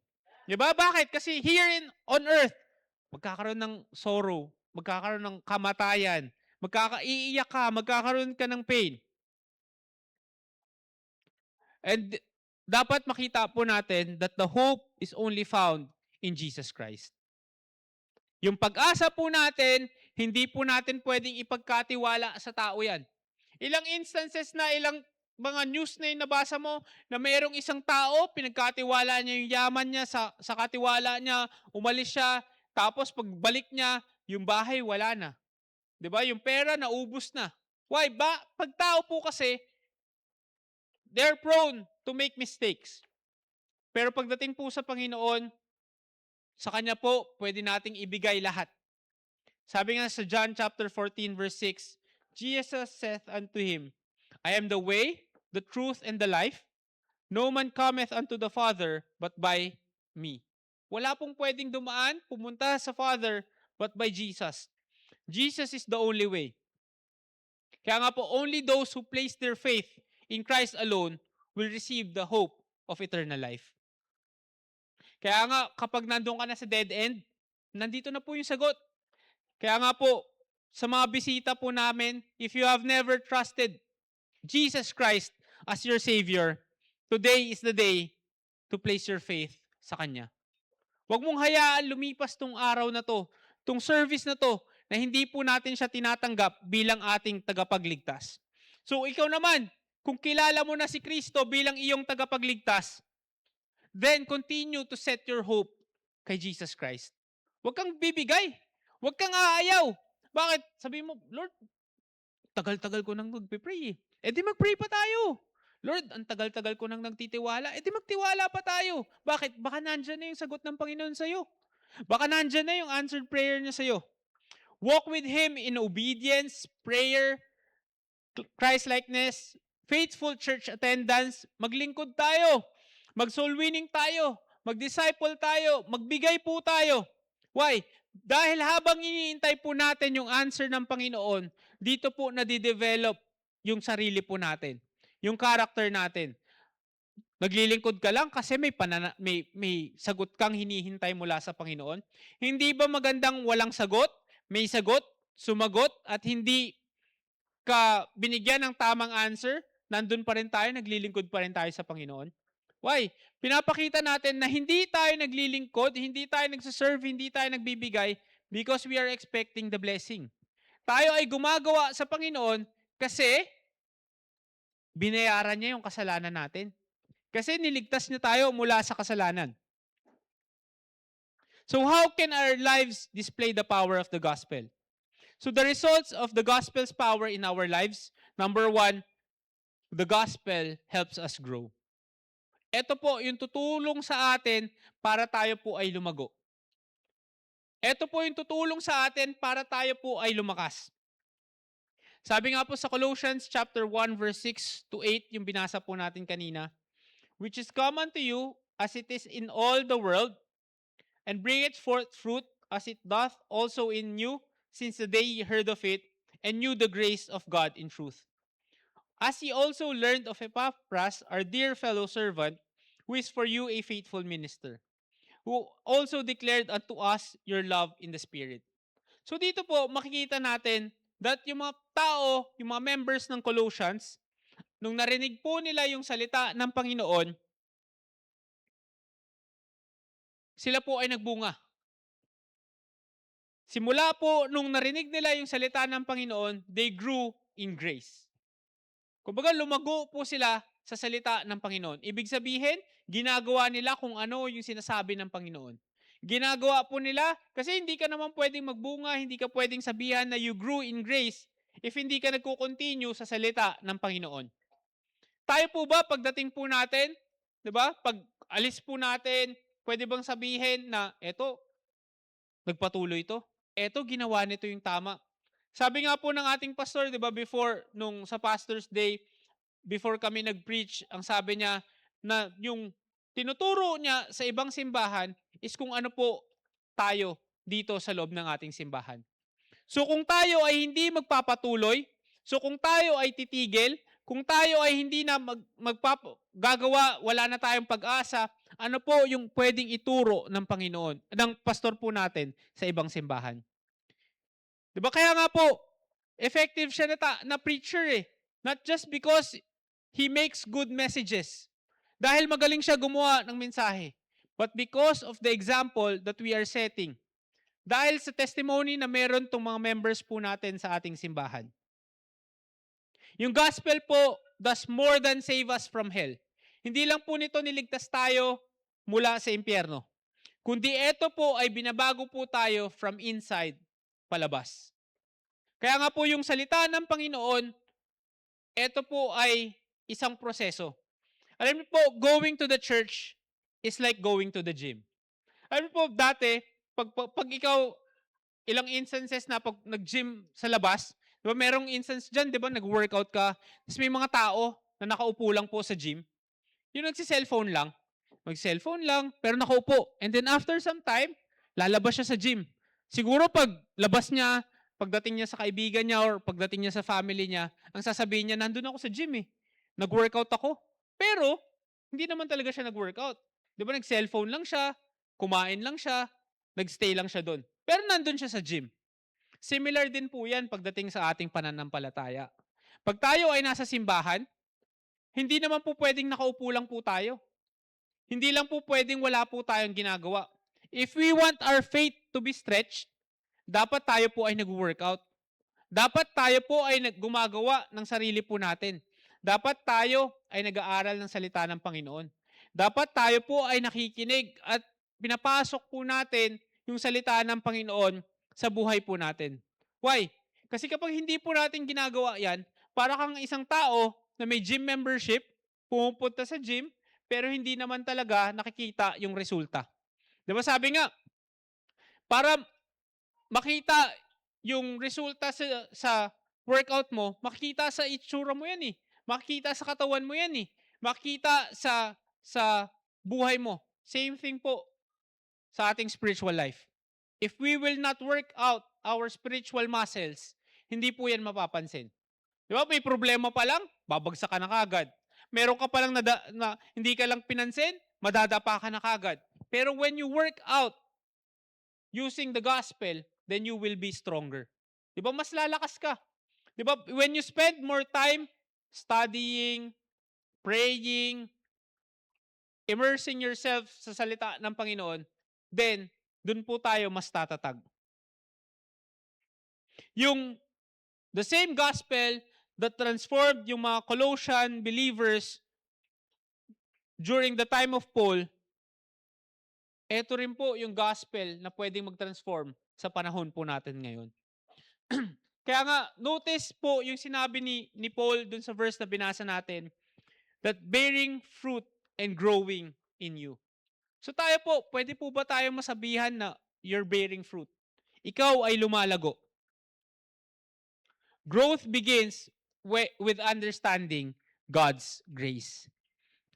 Di ba? Bakit? Kasi here on earth, magkakaroon ng sorrow, magkakaroon ng kamatayan, magkakaiiyak ka, magkakaroon ka ng pain. And dapat makita po natin that the hope is only found in Jesus Christ. Yung pag-asa po natin, hindi po natin pwedeng ipagkatiwala sa tao yan. Ilang instances na, ilang mga news na yung nabasa mo na mayroong isang tao, pinagkatiwala niya yung yaman niya, sa katiwala niya, umalis siya, tapos pagbalik niya, yung bahay wala na. 'Di ba? Yung pera naubos na. Why? Pag tao po kasi, they're prone to make mistakes. Pero pagdating po sa Panginoon, sa Kanya po, pwede nating ibigay lahat. Sabi nga sa John chapter 14 verse 6, Jesus saith unto him, I am the way, the truth, and the life. No man cometh unto the Father but by me. Wala pong pwedeng dumaan, pumunta sa Father but by Jesus. Jesus is the only way. Kaya nga po, only those who place their faith in Christ alone will receive the hope of eternal life. Kaya nga, kapag nandun ka na sa dead end, nandito na po yung sagot. Kaya nga po, sa mga bisita po namin, if you have never trusted Jesus Christ as your Savior, today is the day to place your faith sa Kanya. Huwag mong hayaan lumipas tong araw na to, tong service na to, na hindi po natin siya tinatanggap bilang ating tagapagligtas. So ikaw naman, kung kilala mo na si Kristo bilang iyong tagapagligtas, then continue to set your hope kay Jesus Christ. Huwag kang bibigay. Huwag kang aayaw. Bakit? Sabi mo, Lord, tagal-tagal ko nang magpipray eh. E di magpray pa tayo. Lord, ang tagal-tagal ko nang nagtitiwala. E di magtiwala pa tayo. Bakit? Baka nandyan na yung sagot ng Panginoon sa'yo. Baka nandyan na yung answered prayer niya sa'yo. Walk with Him in obedience, prayer, Christ-likeness, faithful church attendance. Maglingkod tayo. Mag-soul winning tayo. Mag-disciple tayo. Magbigay po tayo. Why? Dahil habang iniintay po natin yung answer ng Panginoon, dito po nadidevelop yung sarili po natin. Yung character natin. Naglilingkod ka lang kasi may sagot kang hinihintay mula sa Panginoon. Hindi ba magandang walang sagot, may sagot, sumagot, at hindi ka binigyan ng tamang answer, nandun pa rin tayo, naglilingkod pa rin tayo sa Panginoon? Why? Pinapakita natin na hindi tayo naglilingkod, hindi tayo nagsaserve, hindi tayo nagbibigay because we are expecting the blessing. Tayo ay gumagawa sa Panginoon kasi binayaran niya yung kasalanan natin. Kasi niligtas niya tayo mula sa kasalanan. So how can our lives display the power of the gospel? So the results of the gospel's power in our lives, number one, the gospel helps us grow. Ito po yung tutulong sa atin para tayo po ay lumago. Ito po yung tutulong sa atin para tayo po ay lumakas. Sabi nga po sa Colossians chapter 1 verse 6 to 8, yung binasa po natin kanina, which is common to you as it is in all the world, and bring it forth fruit as it doth also in you, since the day ye heard of it, and knew the grace of God in truth. As ye also learned of Epaphras, our dear fellow servant, who is for you a faithful minister, who also declared unto us your love in the Spirit. So dito po, makikita natin that yung mga tao, yung mga members ng Colossians, nung narinig po nila yung salita ng Panginoon, sila po ay nagbunga. Simula po nung narinig nila yung salita ng Panginoon, they grew in grace. Kumbaga lumago po sila sa salita ng Panginoon. Ibig sabihin, ginagawa nila kung ano yung sinasabi ng Panginoon. Ginagawa po nila kasi hindi ka naman pwedeng magbunga, hindi ka pwedeng sabihan na you grew in grace if hindi ka nagko-continue sa salita ng Panginoon. Tayo po ba pagdating po natin, 'di ba? Pag alis po natin, pwede bang sabihin na eto nagpatuloy ito? Eto ginawa nito yung tama. Sabi nga po ng ating pastor, 'di ba, before nung sa Pastor's Day, before kami nag-preach, ang sabi niya na yung tinuturo niya sa ibang simbahan is kung ano po tayo dito sa loob ng ating simbahan. So kung tayo ay hindi magpapatuloy, so kung tayo ay titigil, kung tayo ay hindi na gagawa, wala na tayong pag-asa, ano po yung pwedeng ituro ng Panginoon, ng pastor po natin sa ibang simbahan? Diba? Kaya nga po, effective siya na preacher eh. Not just because he makes good messages. Dahil magaling siya gumawa ng mensahe. But because of the example that we are setting. Dahil sa testimony na meron tong mga members po natin sa ating simbahan. Yung gospel po does more than save us from hell. Hindi lang po nito niligtas tayo mula sa impyerno. Kundi ito po ay binabago po tayo from inside palabas. Kaya nga po yung salita ng Panginoon, ito po ay isang proseso. Alam niyo po, going to the church is like going to the gym. Alam niyo po, dati, pag ikaw ilang instances na pag nag-gym sa labas, 'di ba merong instance diyan, 'di ba nag-workout ka, tapos may mga tao na nakaupo lang po sa gym, yung nagse-cellphone lang, mag-cellphone lang pero nakaupo. And then after some time, lalabas siya sa gym. Siguro pag labas niya, pagdating niya sa kaibigan niya or pagdating niya sa family niya, ang sasabihin niya, nandun ako sa gym eh. Nag-workout ako. Pero, hindi naman talaga siya nag-workout. Di ba nag-cellphone lang siya, kumain lang siya, nag-stay lang siya doon. Pero nandun siya sa gym. Similar din po yan pagdating sa ating pananampalataya. Pag tayo ay nasa simbahan, hindi naman po pwedeng nakaupo lang po tayo. Hindi lang po pwedeng wala po tayong ginagawa. If we want our faith to be stretched, dapat tayo po ay nag-workout. Dapat tayo po ay gumagawa ng sarili po natin. Dapat tayo ay nag-aaral ng salita ng Panginoon. Dapat tayo po ay nakikinig at pinapasok po natin yung salita ng Panginoon sa buhay po natin. Why? Kasi kapag hindi po natin ginagawa yan, para kang isang tao na may gym membership, pumupunta sa gym, pero hindi naman talaga nakikita yung resulta. Di ba sabi nga, para makita yung resulta sa workout mo, makikita sa itsura mo yan eh. Makikita sa katawan mo yan eh. Makikita sa buhay mo. Same thing po sa ating spiritual life. If we will not work out our spiritual muscles, hindi po yan mapapansin. Di ba? May problema pa lang, babagsak ka na kagad. Meron ka pa lang na hindi ka lang pinansin, madadapa ka na kagad. Pero when you work out using the gospel, then you will be stronger. Di ba? Mas lalakas ka. Di ba? When you spend more time studying, praying, immersing yourself sa salita ng Panginoon, then, dun po tayo mas tatatag. Yung the same gospel that transformed yung mga Colossian believers during the time of Paul, eto rin po yung gospel na pwedeng mag-transform sa panahon po natin ngayon. Kaya nga, notice po yung sinabi ni Paul dun sa verse na binasa natin, that bearing fruit and growing in you. So tayo po, pwede po ba tayo masabihan na you're bearing fruit? Ikaw ay lumalago. Growth begins with understanding God's grace.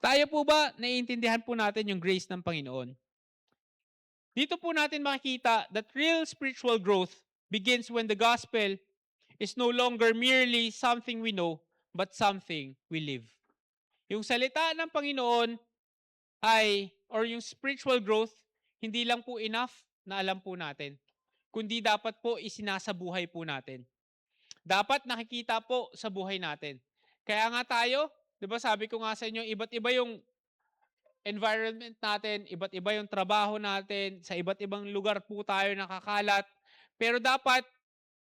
Tayo po ba, naiintindihan po natin yung grace ng Panginoon? Dito po natin makikita that real spiritual growth begins when the gospel is no longer merely something we know, but something we live. Yung salita ng Panginoon ay, or yung spiritual growth, hindi lang po enough na alam po natin, kundi dapat po isinasabuhay po natin. Dapat nakikita po sa buhay natin. Kaya nga tayo, di ba sabi ko nga sa inyo, iba't iba yung environment natin, iba't iba yung trabaho natin, sa iba't ibang lugar po tayo nakakalat. Pero dapat,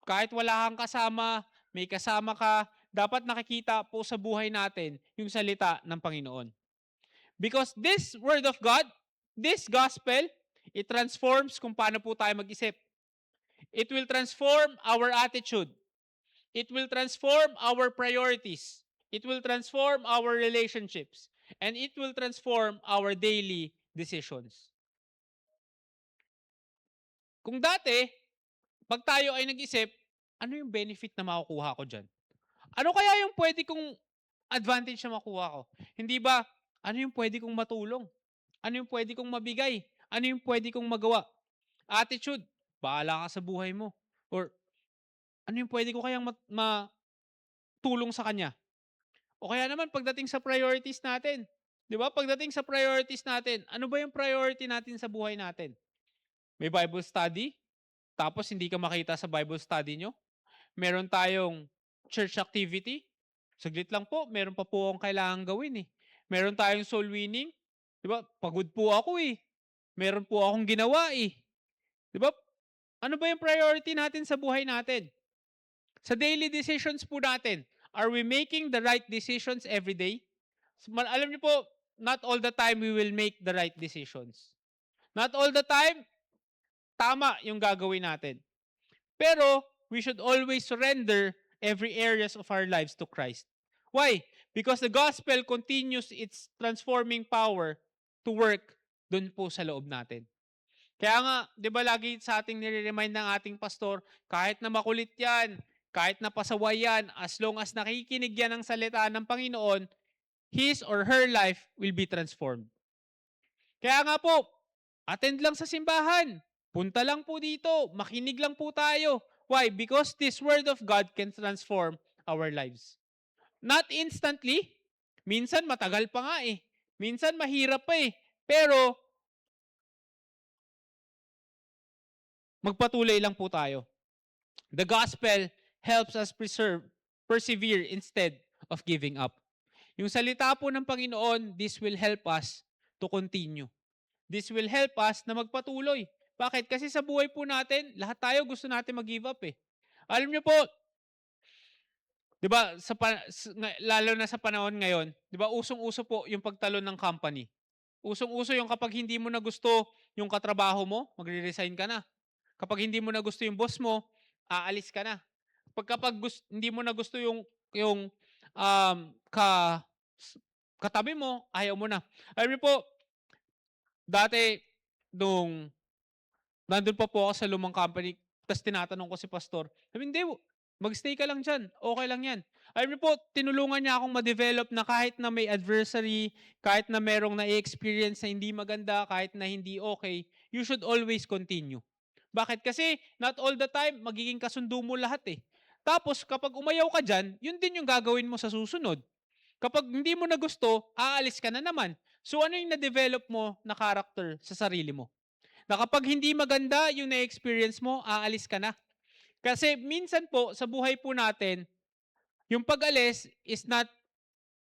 kahit wala kang kasama, may kasama ka, dapat nakikita po sa buhay natin yung salita ng Panginoon. Because this word of God, this gospel, it transforms kung paano po tayo mag-isip. It will transform our attitude. It will transform our priorities. It will transform our relationships. And it will transform our daily decisions. Kung dati, pag tayo ay nag-isip, ano yung benefit na makukuha ko dyan? Ano kaya yung pwede kong advantage na makuha ko? Hindi ba, ano yung pwede kong matulong? Ano yung pwede kong mabigay? Ano yung pwede kong magawa? Attitude, bahala ka sa buhay mo. Or, ano yung pwede ko kayang matulong sa kanya? O kaya naman pagdating sa priorities natin, 'di ba? Pagdating sa priorities natin, ano ba yung priority natin sa buhay natin? May Bible study, tapos hindi ka makita sa Bible study nyo? Meron tayong church activity, saglit lang po, meron pa po akong kailangan gawin eh. Meron tayong soul winning, 'di ba? Pagod po ako eh. Meron po akong ginawa eh. 'Di ba? Ano ba yung priority natin sa buhay natin? Sa daily decisions po natin, are we making the right decisions every day? Alam niyo po, not all the time we will make the right decisions. Not all the time, tama yung gagawin natin. Pero, we should always surrender every areas of our lives to Christ. Why? Because the gospel continues its transforming power to work dun po sa loob natin. Kaya nga, 'di ba lagi sa ating nire-remind ng ating pastor, kahit na makulit 'yan, kahit na pasaway 'yan, as long as nakikinig 'yan ng salita ng Panginoon, his or her life will be transformed. Kaya nga po, attend lang sa simbahan. Punta lang po dito. Makinig lang po tayo. Why? Because this word of God can transform our lives. Not instantly. Minsan matagal pa nga eh. Minsan mahirap pa eh. Pero magpatuloy lang po tayo. The gospel helps us persevere instead of giving up. Yung salita po ng Panginoon, this will help us to continue. This will help us na magpatuloy. Bakit? Kasi sa buhay po natin, lahat tayo gusto natin mag-give up eh. Alam niyo po, 'di ba, lalo na sa panahon ngayon, 'di ba, usong-uso po yung pagtalon ng company. Usong-uso yung kapag hindi mo na gusto yung katrabaho mo, magre-resign ka na. Kapag hindi mo na gusto yung boss mo, aalis ka na. Hindi mo na gusto yung um, ka katabi mo, ayaw mo na. Alam niyo po, dati nung nandun pa po ako sa lumang company, tas tinatanong ko si pastor, sabi, "Hindi, mag-stay ka lang diyan, okey lang 'yan." Alam niyo po, tinulungan niya akong ma-develop na kahit na may adversary, kahit na merong na-e-experience na hindi maganda, kahit na hindi okay, you should always continue. Bakit? Kasi not all the time magiging kasundo mo lahat, eh. Tapos kapag umayaw ka diyan, yun din yung gagawin mo sa susunod. Kapag hindi mo na gusto, aalis ka na naman. So ano yung na-develop mo na character sa sarili mo? Na kapag hindi maganda yung na-experience mo, aalis ka na. Kasi minsan po, sa buhay po natin, yung pag-alis is not,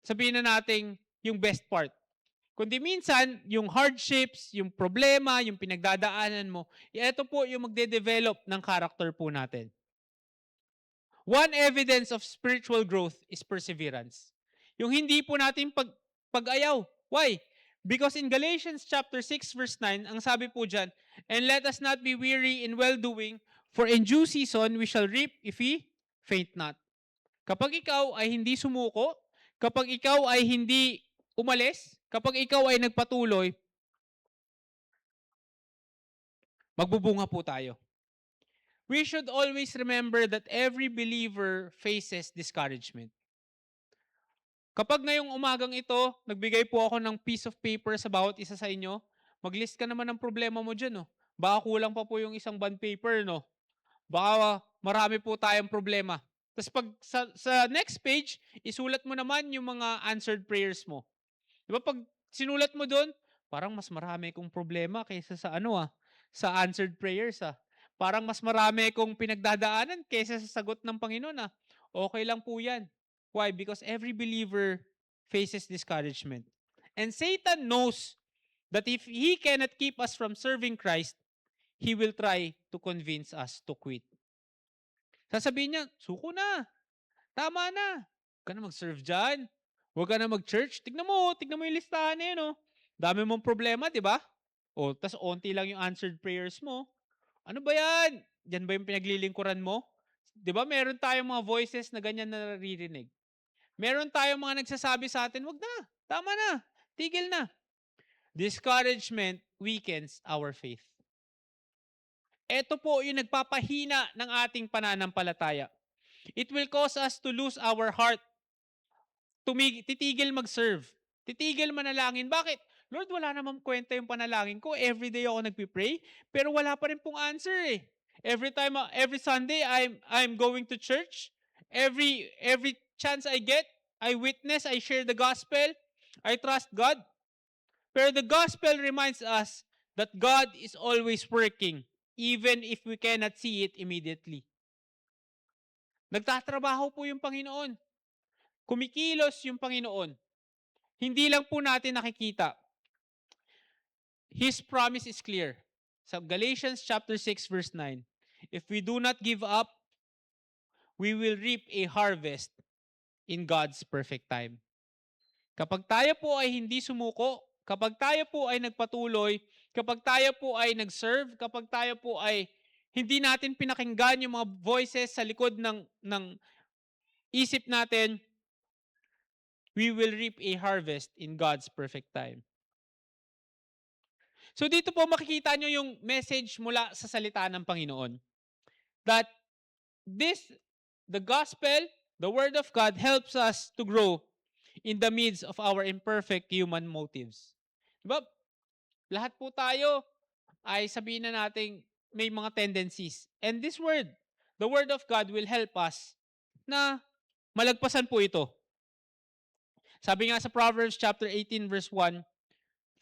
sabihin na natin, yung best part. Kundi minsan, yung hardships, yung problema, yung pinagdadaanan mo, ito po yung magde-develop ng character po natin. One evidence of spiritual growth is perseverance. Yung hindi po natin pag-ayaw. Why? Because in Galatians chapter 6 verse 9, ang sabi po dyan, "And let us not be weary in well-doing, for in due season we shall reap if we faint not." Kapag ikaw ay hindi sumuko, kapag ikaw ay hindi umalis, kapag ikaw ay nagpatuloy, magbubunga po tayo. We should always remember that every believer faces discouragement. Kapag ngayong umagang ito, nagbigay po ako ng piece of paper sa bawat isa sa inyo, mag-list ka naman ng problema mo dyan. No? Baka kulang pa po yung isang bond paper. No? Baka marami po tayong problema. Tapos pag sa next page, isulat mo naman yung mga answered prayers mo. Di ba pag sinulat mo doon, parang mas marami kong problema kaysa sa sa answered prayers Parang mas marami kong pinagdadaanan kaysa sa sagot ng Panginoon Okay lang po yan. Why? Because every believer faces discouragement. And Satan knows that if he cannot keep us from serving Christ, he will try to convince us to quit. Sasabihin niya, suko na, tama na, huwag ka na mag-serve dyan, huwag ka na mag-church. Tignan mo yung listahan na yun, oh. Dami mong problema, di ba? O, tas onti lang yung answered prayers mo. Ano ba yan? Yan ba yung pinaglilingkuran mo? Di ba meron tayong mga voices na ganyan na naririnig? Meron tayong mga nagsasabi sa atin, wag na, tama na, tigil na. Discouragement weakens our faith. Ito po yung nagpapahina ng ating pananampalataya. It will cause us to lose our heart. Titigil mag-serve. Titigil manalangin. Bakit? Lord, wala namang kwenta yung panalangin ko. Everyday ako nagpipray, pero wala pa rin pong answer eh. Every Sunday, I'm going to church. Every chance I get, I witness, I share the gospel, I trust God. Pero the gospel reminds us that God is always working, even if we cannot see it immediately. Nagtatrabaho po yung Panginoon. Kumikilos yung Panginoon. Hindi lang po natin nakikita. His promise is clear. Sa Galatians chapter 6 verse 9, if we do not give up, we will reap a harvest in God's perfect time. Kapag tayo po ay hindi sumuko, kapag tayo po ay nagpatuloy, kapag tayo po ay nag-serve, kapag tayo po ay hindi natin pinakinggan yung mga voices sa likod ng isip natin, we will reap a harvest in God's perfect time. So dito po makikita nyo yung message mula sa salita ng Panginoon. That the gospel, the word of God helps us to grow in the midst of our imperfect human motives. Diba? Lahat po tayo ay sabihin na natin may mga tendencies. And this word, the word of God will help us na malagpasan po ito. Sabi nga sa Proverbs chapter 18 verse 1,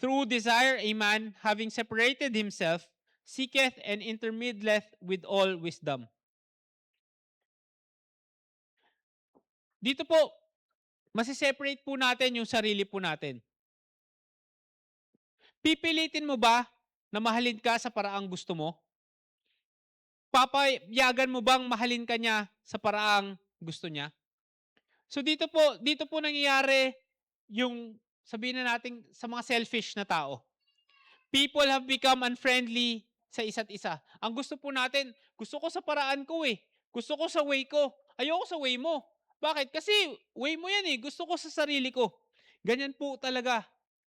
through desire a man, having separated himself, seeketh and intermeddleth with all wisdom. Dito po, masiseparate po natin yung sarili po natin. Pipilitin mo ba na mahalin ka sa paraang gusto mo? Papayagan mo bang mahalin ka niya sa paraang gusto niya? So dito po nangyayari yung sabihin na natin sa mga selfish na tao. People have become unfriendly sa isa't isa. Ang gusto po natin, gusto ko sa paraan ko eh. Gusto ko sa way ko. Ayoko sa way mo. Bakit? Kasi way mo yan eh. Gusto ko sa sarili ko. Ganyan po talaga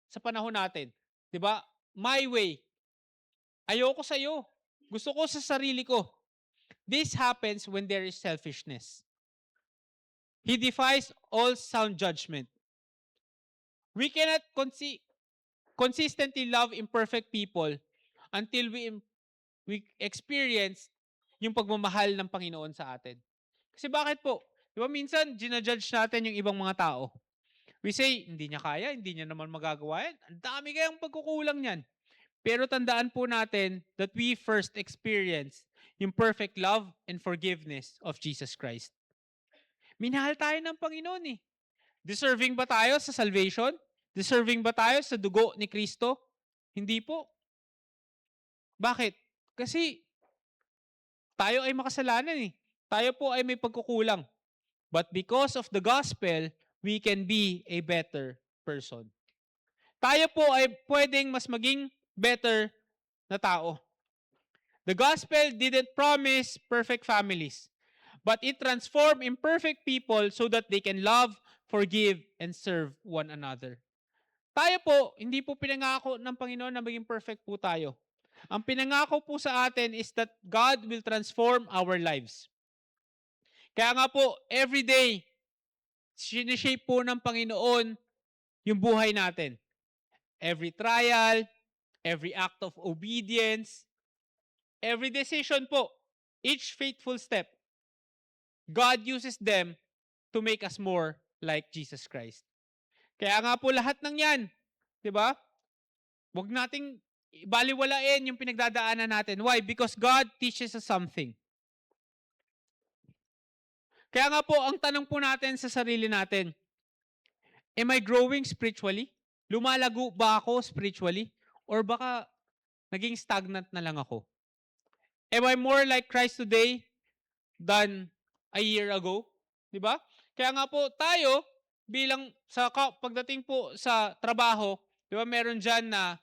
sa panahon natin. 'Di ba? My way. Ayoko sa iyo. Gusto ko sa sarili ko. This happens when there is selfishness. He defies all sound judgment. We cannot consistently love imperfect people until we experience yung pagmamahal ng Panginoon sa atin. Kasi bakit po? Di ba minsan, ginajudge natin yung ibang mga tao. We say, hindi niya kaya, hindi niya naman magagawa yan. Ang dami kayang pagkukulang niyan. Pero tandaan po natin that we first experience yung perfect love and forgiveness of Jesus Christ. Minahal tayo ng Panginoon eh. Deserving ba tayo sa salvation? Deserving ba tayo sa dugo ni Kristo? Hindi po. Bakit? Kasi tayo ay makasalanan eh. Tayo po ay may pagkukulang. But because of the gospel, we can be a better person. Tayo po ay pwedeng mas maging better na tao. The gospel didn't promise perfect families, but it transformed imperfect people so that they can love, forgive, and serve one another. Tayo po, hindi po pinangako ng Panginoon na maging perfect po tayo. Ang pinangako po sa atin is that God will transform our lives. Kaya nga po, every day, sinishape po ng Panginoon yung buhay natin. Every trial, every act of obedience, every decision po, each faithful step, God uses them to make us more like Jesus Christ. Kaya nga po lahat ng yan, di ba? Huwag nating baliwalain yung pinagdadaanan natin. Why? Because God teaches us something. Kaya nga po, ang tanong po natin sa sarili natin, am I growing spiritually? Lumalago ba ako spiritually? Or baka naging stagnant na lang ako? Am I more like Christ today than a year ago? Di ba? Kaya nga po tayo, bilang pagdating po sa trabaho, di ba meron dyan na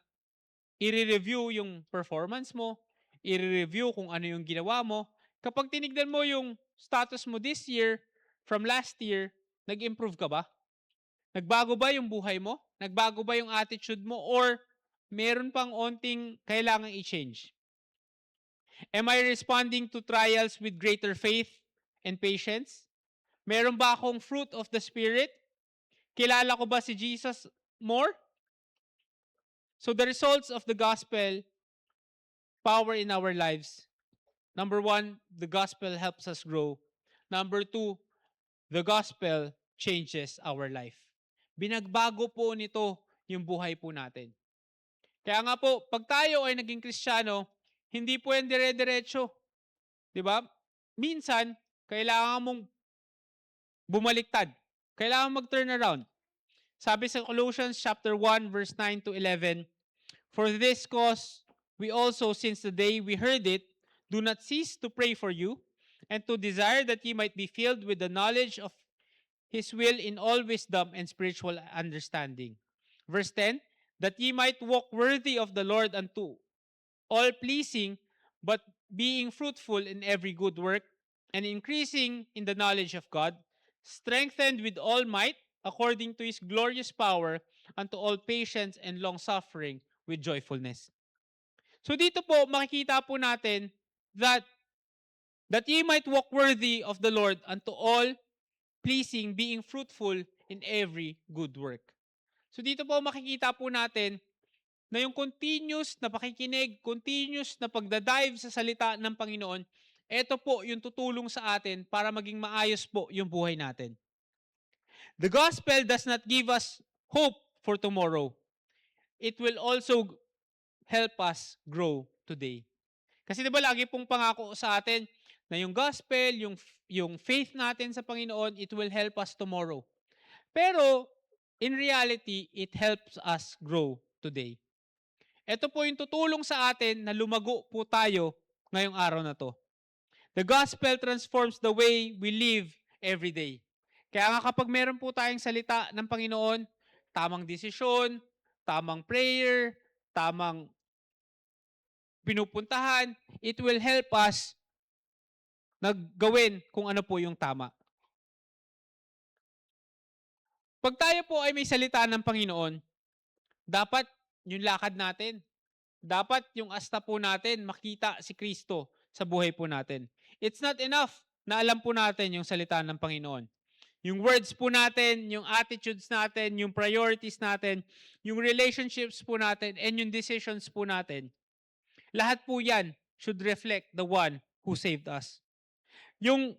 i-review yung performance mo, i-review kung ano yung ginawa mo. Kapag tinignan mo yung status mo this year, from last year, nag-improve ka ba? Nagbago ba yung buhay mo? Nagbago ba yung attitude mo? Or meron pang onting kailangang i-change? Am I responding to trials with greater faith and patience? Meron ba akong fruit of the Spirit? Kilala ko ba si Jesus more? So the results of the gospel power in our lives. Number 1, the gospel helps us grow. Number 2, the gospel changes our life. Binagbago po nito yung buhay po natin. Kaya nga po, pag tayo ay naging Kristiyano, hindi po yan dire-diretso. Diba? Minsan, kailangan mong bumaliktad. Kailangan mag-turn around. Sabi sa Colossians chapter 1 verse 9 to 11, for this cause we also, since the day we heard it, do not cease to pray for you and to desire that ye might be filled with the knowledge of His will in all wisdom and spiritual understanding. Verse 10, that ye might walk worthy of the Lord unto all pleasing, but being fruitful in every good work, and increasing in the knowledge of God, strengthened with all might, according to His glorious power, unto all patience and long-suffering with joyfulness. So dito po, makikita po natin that ye might walk worthy of the Lord unto all pleasing, being fruitful in every good work. So dito po makikita po natin na yung continuous na pakikinig, continuous na pagdadive sa salita ng Panginoon, ito po yung tutulong sa atin para maging maayos po yung buhay natin. The gospel does not give us hope for tomorrow. It will also help us grow today. Kasi 'di ba lagi pong pangako sa atin na yung gospel, yung faith natin sa Panginoon, it will help us tomorrow. Pero in reality, it helps us grow today. Ito po yung tutulong sa atin na lumago po tayo ngayong araw na to. The gospel transforms the way we live every day. Kaya nga kapag meron po tayong salita ng Panginoon, tamang desisyon, tamang prayer, tamang pinupuntahan, it will help us naggawin kung ano po yung tama. Pag tayo po ay may salita ng Panginoon, dapat yung lakad natin, dapat yung asta po natin makita si Kristo sa buhay po natin. It's not enough na alam po natin yung salita ng Panginoon. Yung words po natin, yung attitudes natin, yung priorities natin, yung relationships po natin, and yung decisions po natin, lahat po yan should reflect the one who saved us. Yung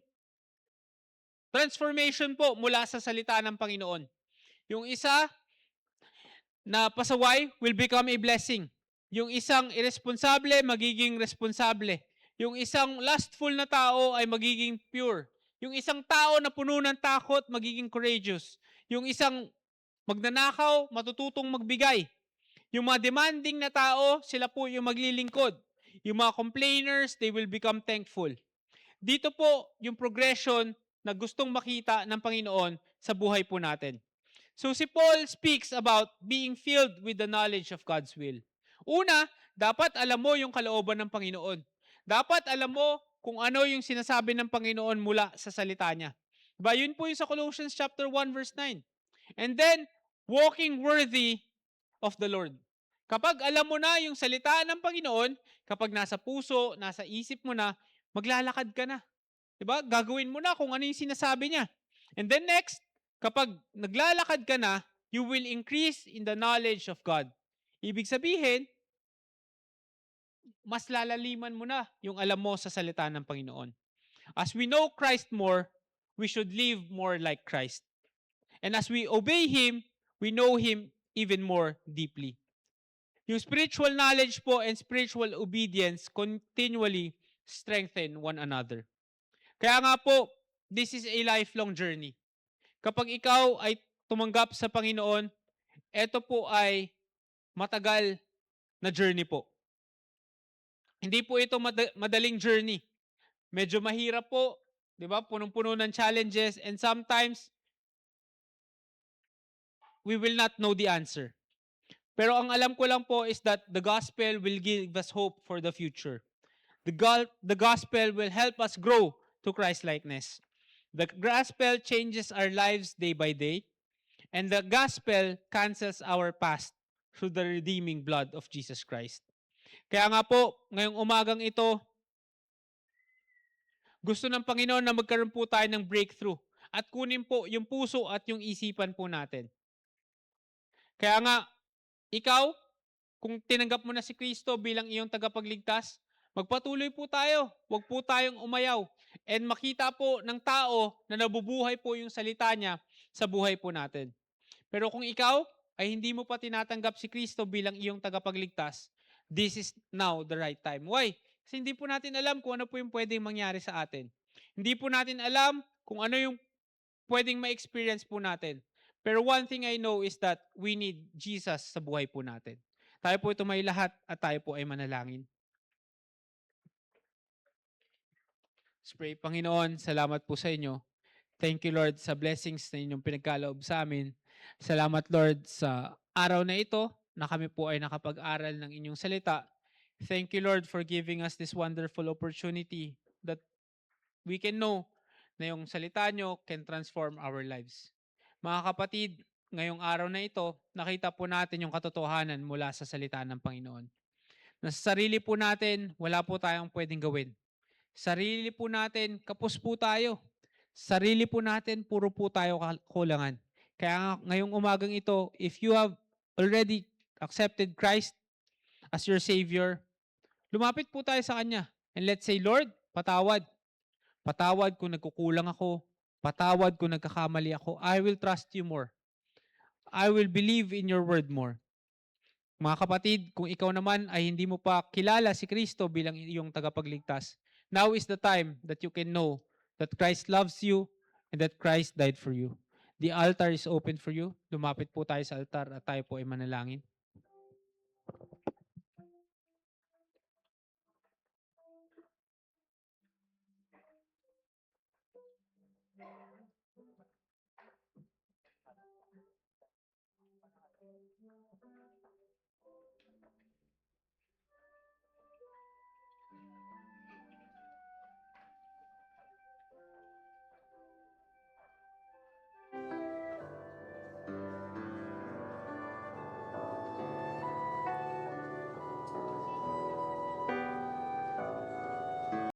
transformation po mula sa salita ng Panginoon. Yung isa na pasaway will become a blessing. Yung isang irresponsable, magiging responsable. Yung isang lustful na tao ay magiging pure. Yung isang tao na puno ng takot, magiging courageous. Yung isang magnanakaw, matututong magbigay. Yung mga demanding na tao, sila po yung maglilingkod. Yung mga complainers, they will become thankful. Dito po yung progression na gustong makita ng Panginoon sa buhay po natin. So si Paul speaks about being filled with the knowledge of God's will. Una, dapat alam mo yung kalooban ng Panginoon. Dapat alam mo kung ano yung sinasabi ng Panginoon mula sa salita niya. Diba? Yun po yung sa Colossians chapter 1 verse 9. And then, walking worthy of the Lord. Kapag alam mo na yung salita ng Panginoon, kapag nasa puso, nasa isip mo na, maglalakad ka na. Diba? Gagawin mo na kung ano yung sinasabi niya. And then next, kapag naglalakad ka na, you will increase in the knowledge of God. Ibig sabihin, mas lalaliman mo na yung alam mo sa salita ng Panginoon. As we know Christ more, we should live more like Christ. And as we obey Him, we know Him even more deeply. Yung spiritual knowledge po and spiritual obedience continually strengthen one another. Kaya nga po, this is a lifelong journey. Kapag ikaw ay tumanggap sa Panginoon, ito po ay matagal na journey po. Hindi po ito madaling journey. Medyo mahirap po, 'di ba? Punong-puno ng challenges and sometimes we will not know the answer. Pero ang alam ko lang po is that the gospel will give us hope for the future. The gospel will help us grow to Christ-likeness. The gospel changes our lives day by day. And the gospel cancels our past through the redeeming blood of Jesus Christ. Kaya nga po, ngayong umagang ito, gusto ng Panginoon na magkaroon po tayo ng breakthrough at kunin po yung puso at yung isipan po natin. Kaya nga, ikaw, kung tinanggap mo na si Kristo bilang iyong tagapagligtas, magpatuloy po tayo. Huwag po tayong umayaw. And makita po ng tao na nabubuhay po yung salita niya sa buhay po natin. Pero kung ikaw ay hindi mo pa tinatanggap si Kristo bilang iyong tagapagligtas, this is now the right time. Why? Kasi hindi po natin alam kung ano po yung pwedeng mangyari sa atin. Hindi po natin alam kung ano yung pwedeng ma-experience po natin. Pero one thing I know is that we need Jesus sa buhay po natin. Tayo po ito may lahat at tayo po ay manalangin. Let's pray. Panginoon, salamat po sa inyo. Thank you, Lord, sa blessings na inyong pinagkaloob sa amin. Salamat, Lord, sa araw na ito na kami po ay nakapag-aral ng inyong salita. Thank you, Lord, for giving us this wonderful opportunity that we can know na yung salita nyo can transform our lives. Mga kapatid, ngayong araw na ito, nakita po natin yung katotohanan mula sa salita ng Panginoon. na sa sarili po natin, wala po tayong pwedeng gawin. Sarili po natin, kapos po tayo. Sarili po natin, puro po tayo kulangan. Kaya ngayong umagang ito, if you have already accepted Christ as your Savior, lumapit po tayo sa Kanya. And let's say, Lord, patawad. Patawad kung nagkukulang ako. Patawad kung nagkakamali ako. I will trust you more. I will believe in your word more. Mga kapatid, kung ikaw naman ay hindi mo pa kilala si Kristo bilang iyong tagapagligtas, now is the time that you can know that Christ loves you and that Christ died for you. The altar is open for you. Lumapit po tayo sa altar at tayo po ay manalangin.